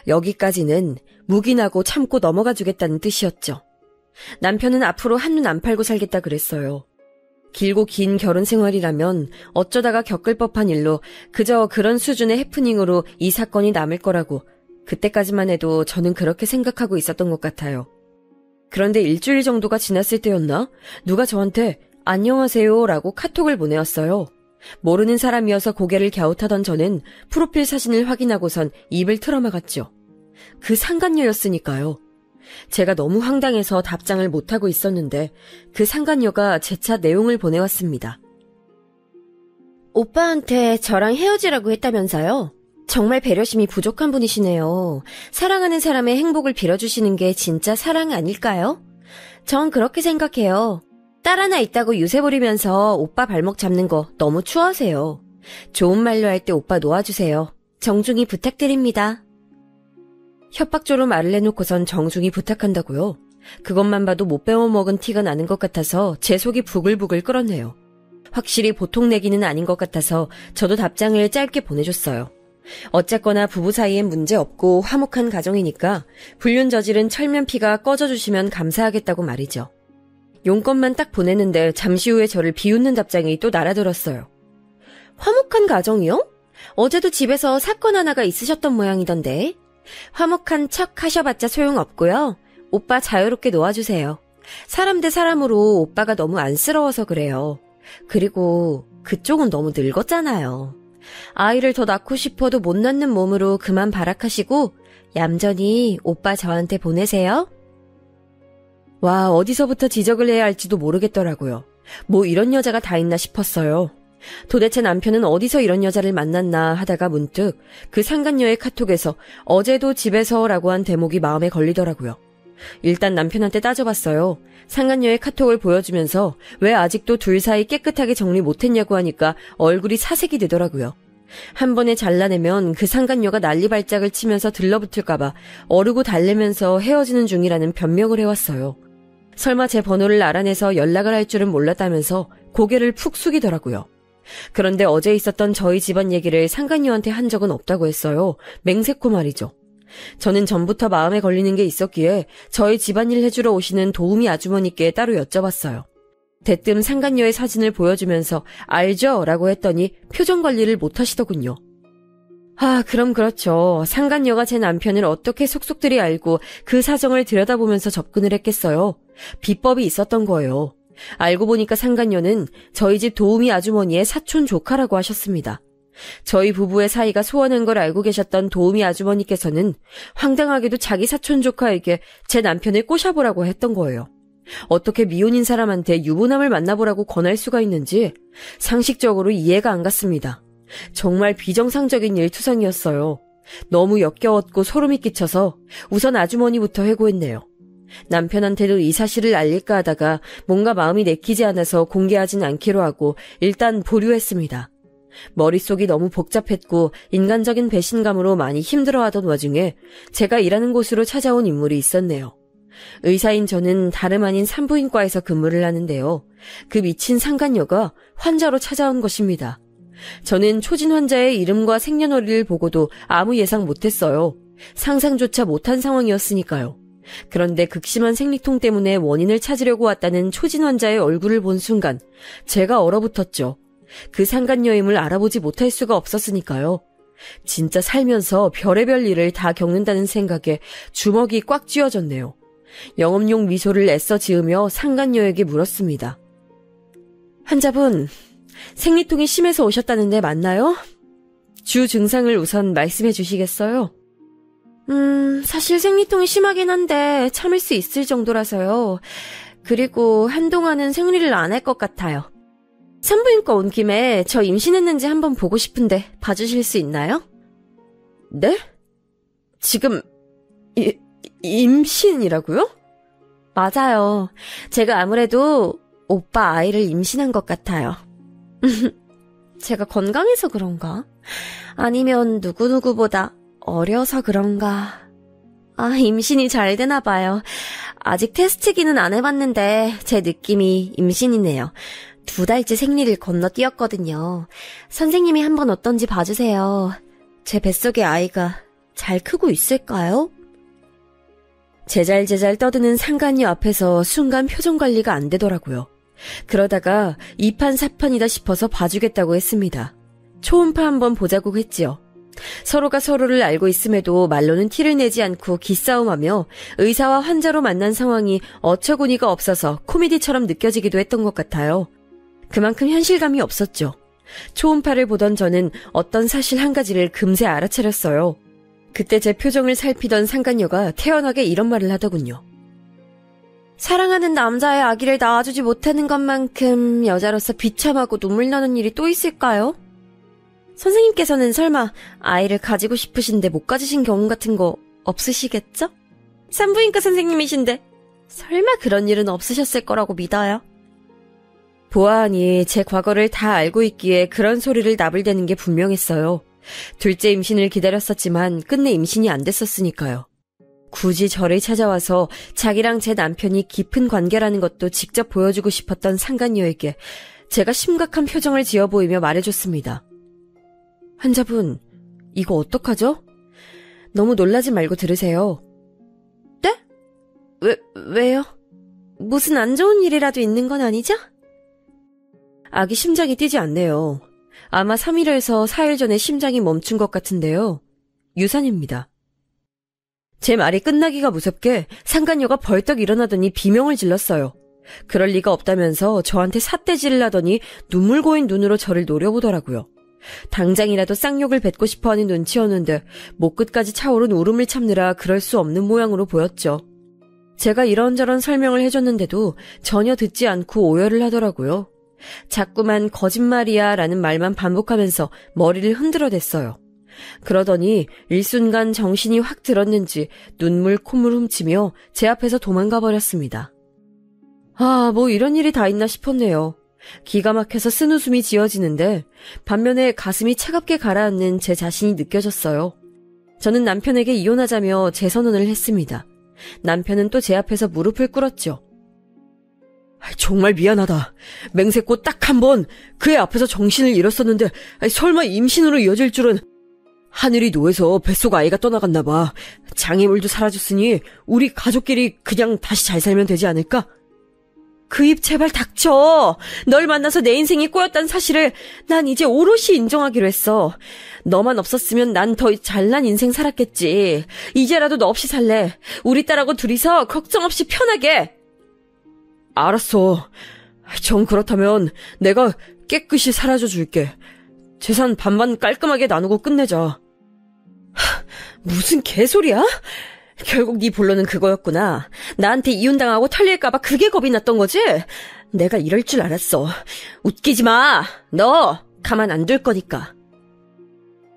여기까지는 묵인하고 참고 넘어가 주겠다는 뜻이었죠. 남편은 앞으로 한눈 안 팔고 살겠다 그랬어요. 길고 긴 결혼 생활이라면 어쩌다가 겪을 법한 일로 그저 그런 수준의 해프닝으로 이 사건이 남을 거라고 그때까지만 해도 저는 그렇게 생각하고 있었던 것 같아요. 그런데 일주일 정도가 지났을 때였나? 누가 저한테 안녕하세요 라고 카톡을 보내왔어요. 모르는 사람이어서 고개를 갸웃하던 저는 프로필 사진을 확인하고선 입을 틀어막았죠. 그 상간녀였으니까요. 제가 너무 황당해서 답장을 못하고 있었는데 그 상간녀가 제 차 내용을 보내왔습니다. 오빠한테 저랑 헤어지라고 했다면서요? 정말 배려심이 부족한 분이시네요. 사랑하는 사람의 행복을 빌어주시는 게 진짜 사랑 아닐까요? 전 그렇게 생각해요. 딸 하나 있다고 유세 부리면서 오빠 발목 잡는 거 너무 추하세요. 좋은 말로 할 때 오빠 놓아주세요. 정중히 부탁드립니다. 협박조로 말을 해놓고선 정중히 부탁한다고요? 그것만 봐도 못 배워먹은 티가 나는 것 같아서 제 속이 부글부글 끓었네요. 확실히 보통 내기는 아닌 것 같아서 저도 답장을 짧게 보내줬어요. 어쨌거나 부부 사이엔 문제 없고 화목한 가정이니까 불륜 저지른 철면피가 꺼져주시면 감사하겠다고 말이죠. 용건만 딱 보냈는데 잠시 후에 저를 비웃는 답장이 또 날아들었어요. 화목한 가정이요? 어제도 집에서 사건 하나가 있으셨던 모양이던데. 화목한 척 하셔봤자 소용없고요. 오빠 자유롭게 놓아주세요. 사람 대 사람으로 오빠가 너무 안쓰러워서 그래요. 그리고 그쪽은 너무 늙었잖아요. 아이를 더 낳고 싶어도 못 낳는 몸으로 그만 발악하시고 얌전히 오빠 저한테 보내세요. 와, 어디서부터 지적을 해야 할지도 모르겠더라고요. 뭐 이런 여자가 다 있나 싶었어요. 도대체 남편은 어디서 이런 여자를 만났나 하다가 문득 그 상간녀의 카톡에서 어제도 집에서라고 한 대목이 마음에 걸리더라고요. 일단 남편한테 따져봤어요. 상간녀의 카톡을 보여주면서 왜 아직도 둘 사이 깨끗하게 정리 못했냐고 하니까 얼굴이 사색이 되더라고요. 한 번에 잘라내면 그 상간녀가 난리발작을 치면서 들러붙을까봐 어르고 달래면서 헤어지는 중이라는 변명을 해왔어요. 설마 제 번호를 알아내서 연락을 할 줄은 몰랐다면서 고개를 푹 숙이더라고요. 그런데 어제 있었던 저희 집안 얘기를 상간녀한테 한 적은 없다고 했어요. 맹세코 말이죠. 저는 전부터 마음에 걸리는 게 있었기에 저희 집안일 해주러 오시는 도우미 아주머니께 따로 여쭤봤어요. 대뜸 상간녀의 사진을 보여주면서 알죠? 라고 했더니 표정 관리를 못하시더군요. 아, 그럼 그렇죠. 상간녀가 제 남편을 어떻게 속속들이 알고 그 사정을 들여다보면서 접근을 했겠어요. 비법이 있었던 거예요. 알고 보니까 상간녀는 저희 집 도우미 아주머니의 사촌 조카라고 하셨습니다. 저희 부부의 사이가 소원한 걸 알고 계셨던 도우미 아주머니께서는 황당하게도 자기 사촌 조카에게 제 남편을 꼬셔보라고 했던 거예요. 어떻게 미혼인 사람한테 유부남을 만나보라고 권할 수가 있는지 상식적으로 이해가 안 갔습니다. 정말 비정상적인 일투성이었어요. 너무 역겨웠고 소름이 끼쳐서 우선 아주머니부터 회고했네요. 남편한테도 이 사실을 알릴까 하다가 뭔가 마음이 내키지 않아서 공개하진 않기로 하고 일단 보류했습니다. 머릿속이 너무 복잡했고 인간적인 배신감으로 많이 힘들어하던 와중에 제가 일하는 곳으로 찾아온 인물이 있었네요. 의사인 저는 다름 아닌 산부인과에서 근무를 하는데요. 그 미친 상간녀가 환자로 찾아온 것입니다. 저는 초진 환자의 이름과 생년월일을 보고도 아무 예상 못했어요. 상상조차 못한 상황이었으니까요. 그런데 극심한 생리통 때문에 원인을 찾으려고 왔다는 초진 환자의 얼굴을 본 순간 제가 얼어붙었죠. 그 상간녀임을 알아보지 못할 수가 없었으니까요. 진짜 살면서 별의별 일을 다 겪는다는 생각에 주먹이 꽉 쥐어졌네요. 영업용 미소를 애써 지으며 상간녀에게 물었습니다. 환자분, 생리통이 심해서 오셨다는데 맞나요? 주 증상을 우선 말씀해 주시겠어요? 사실 생리통이 심하긴 한데 참을 수 있을 정도라서요. 그리고 한동안은 생리를 안 할 것 같아요. 산부인과 온 김에 저 임신했는지 한번 보고 싶은데 봐주실 수 있나요? 네? 지금 임신이라고요? 맞아요. 제가 아무래도 오빠 아이를 임신한 것 같아요. 제가 건강해서 그런가? 아니면 누구누구보다 어려서 그런가? 임신이 잘 되나 봐요. 아직 테스트기는 안 해봤는데 제 느낌이 임신이네요. 2달째 생리를 건너뛰었거든요. 선생님이 한번 어떤지 봐주세요. 제 뱃속의 아이가 잘 크고 있을까요? 제잘제잘 떠드는 상간녀 앞에서 순간 표정 관리가 안 되더라고요. 그러다가 2판 4판이다 싶어서 봐주겠다고 했습니다. 초음파 한번 보자고 했지요. 서로가 서로를 알고 있음에도 말로는 티를 내지 않고 기싸움하며 의사와 환자로 만난 상황이 어처구니가 없어서 코미디처럼 느껴지기도 했던 것 같아요. 그만큼 현실감이 없었죠. 초음파를 보던 저는 어떤 사실 한 가지를 금세 알아차렸어요. 그때 제 표정을 살피던 상간녀가 태연하게 이런 말을 하더군요. 사랑하는 남자의 아기를 낳아주지 못하는 것만큼 여자로서 비참하고 눈물 나는 일이 또 있을까요? 선생님께서는 설마 아이를 가지고 싶으신데 못 가지신 경험 같은 거 없으시겠죠? 산부인과 선생님이신데 설마 그런 일은 없으셨을 거라고 믿어요. 보아하니 제 과거를 다 알고 있기에 그런 소리를 나불대는 게 분명했어요. 둘째 임신을 기다렸었지만 끝내 임신이 안 됐었으니까요. 굳이 저를 찾아와서 자기랑 제 남편이 깊은 관계라는 것도 직접 보여주고 싶었던 상간녀에게 제가 심각한 표정을 지어 보이며 말해줬습니다. 환자분, 이거 어떡하죠? 너무 놀라지 말고 들으세요. 네? 왜요? 무슨 안 좋은 일이라도 있는 건 아니죠? 아기 심장이 뛰지 않네요. 아마 3일에서 4일 전에 심장이 멈춘 것 같은데요. 유산입니다. 제 말이 끝나기가 무섭게 상간녀가 벌떡 일어나더니 비명을 질렀어요. 그럴 리가 없다면서 저한테 삿대질을 하더니 눈물 고인 눈으로 저를 노려보더라고요. 당장이라도 쌍욕을 뱉고 싶어하는 눈치였는데 목 끝까지 차오른 울음을 참느라 그럴 수 없는 모양으로 보였죠. 제가 이런저런 설명을 해줬는데도 전혀 듣지 않고 오열을 하더라고요. 자꾸만 거짓말이야 라는 말만 반복하면서 머리를 흔들어댔어요. 그러더니 일순간 정신이 확 들었는지 눈물 콧물 훔치며 제 앞에서 도망가 버렸습니다. 뭐 이런 일이 다 있나 싶었네요. 기가 막혀서 쓴웃음이 지어지는데 반면에 가슴이 차갑게 가라앉는 제 자신이 느껴졌어요. 저는 남편에게 이혼하자며 재선언을 했습니다. 남편은 또 제 앞에서 무릎을 꿇었죠. 정말 미안하다. 맹세코 딱 한 번 그의 앞에서 정신을 잃었었는데 설마 임신으로 이어질 줄은. 하늘이 노해서 뱃속 아이가 떠나갔나 봐. 장애물도 사라졌으니 우리 가족끼리 그냥 다시 잘 살면 되지 않을까? 그 입 제발 닥쳐. 널 만나서 내 인생이 꼬였다는 사실을 난 이제 오롯이 인정하기로 했어. 너만 없었으면 난 더 잘난 인생 살았겠지. 이제라도 너 없이 살래. 우리 딸하고 둘이서 걱정 없이 편하게. 알았어. 정 그렇다면 내가 깨끗이 사라져 줄게. 재산 반반 깔끔하게 나누고 끝내자. 무슨 개소리야? 결국 네 본론은 그거였구나. 나한테 이혼당하고 털릴까봐 그게 겁이 났던 거지? 내가 이럴 줄 알았어. 웃기지 마. 너 가만 안 둘 거니까.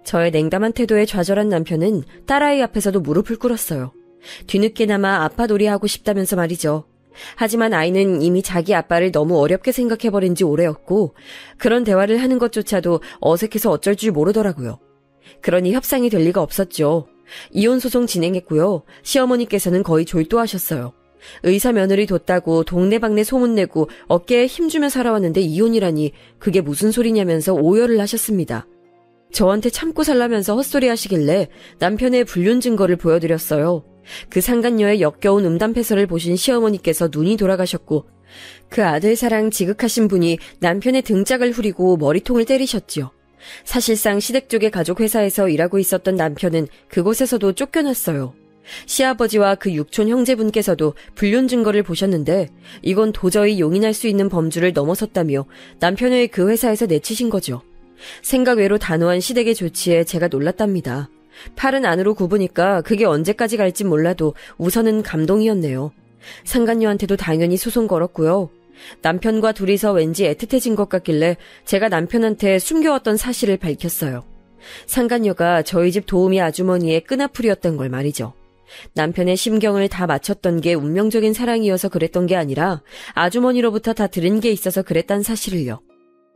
저의 냉담한 태도에 좌절한 남편은 딸아이 앞에서도 무릎을 꿇었어요. 뒤늦게나마 아빠놀이하고 싶다면서 말이죠. 하지만 아이는 이미 자기 아빠를 너무 어렵게 생각해버린 지 오래였고 그런 대화를 하는 것조차도 어색해서 어쩔 줄 모르더라고요. 그러니 협상이 될 리가 없었죠. 이혼소송 진행했고요. 시어머니께서는 거의 졸도하셨어요. 의사 며느리 뒀다고 동네방네 소문내고 어깨에 힘주며 살아왔는데 이혼이라니 그게 무슨 소리냐면서 오열을 하셨습니다. 저한테 참고 살라면서 헛소리 하시길래 남편의 불륜 증거를 보여드렸어요. 그 상간녀의 역겨운 음담패설을 보신 시어머니께서 눈이 돌아가셨고 그 아들 사랑 지극하신 분이 남편의 등짝을 후리고 머리통을 때리셨지요. 사실상 시댁 쪽의 가족 회사에서 일하고 있었던 남편은 그곳에서도 쫓겨났어요. 시아버지와 그 육촌 형제분께서도 불륜 증거를 보셨는데 이건 도저히 용인할 수 있는 범주를 넘어섰다며 남편을 그 회사에서 내치신 거죠. 생각 외로 단호한 시댁의 조치에 제가 놀랐답니다. 팔은 안으로 굽으니까 그게 언제까지 갈진 몰라도 우선은 감동이었네요. 상간녀한테도 당연히 소송 걸었고요. 남편과 둘이서 왠지 애틋해진 것 같길래 제가 남편한테 숨겨왔던 사실을 밝혔어요. 상간녀가 저희 집 도우미 아주머니의 끈아풀이었던 걸 말이죠. 남편의 심경을 다 맞췄던 게 운명적인 사랑이어서 그랬던 게 아니라 아주머니로부터 다 들은 게 있어서 그랬단 사실을요.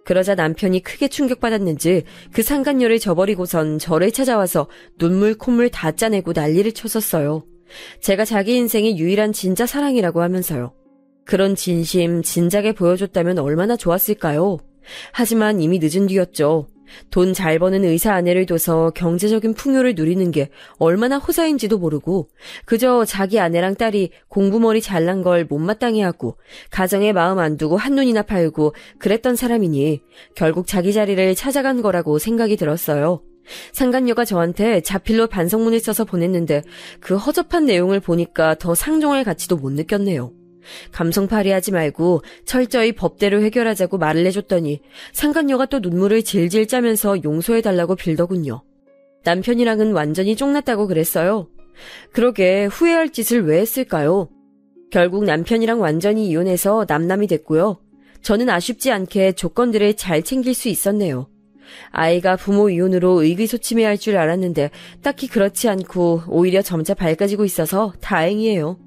그러자 남편이 크게 충격받았는지 그 상간녀를 저버리고선 저를 찾아와서 눈물 콧물 다 짜내고 난리를 쳤었어요. 제가 자기 인생의 유일한 진짜 사랑이라고 하면서요. 그런 진심 진작에 보여줬다면 얼마나 좋았을까요? 하지만 이미 늦은 뒤였죠. 돈 잘 버는 의사 아내를 둬서 경제적인 풍요를 누리는 게 얼마나 호사인지도 모르고 그저 자기 아내랑 딸이 공부머리 잘난 걸 못마땅해 하고 가정에 마음 안 두고 한눈이나 팔고 그랬던 사람이니 결국 자기 자리를 찾아간 거라고 생각이 들었어요. 상간녀가 저한테 자필로 반성문을 써서 보냈는데 그 허접한 내용을 보니까 더 상종할 가치도 못 느꼈네요. 감성팔이하지 말고 철저히 법대로 해결하자고 말을 해줬더니 상간녀가 또 눈물을 질질 짜면서 용서해달라고 빌더군요. 남편이랑은 완전히 쫑났다고 그랬어요. 그러게 후회할 짓을 왜 했을까요? 결국 남편이랑 완전히 이혼해서 남남이 됐고요. 저는 아쉽지 않게 조건들을 잘 챙길 수 있었네요. 아이가 부모 이혼으로 의기소침해할 줄 알았는데 딱히 그렇지 않고 오히려 점차 밝아지고 있어서 다행이에요.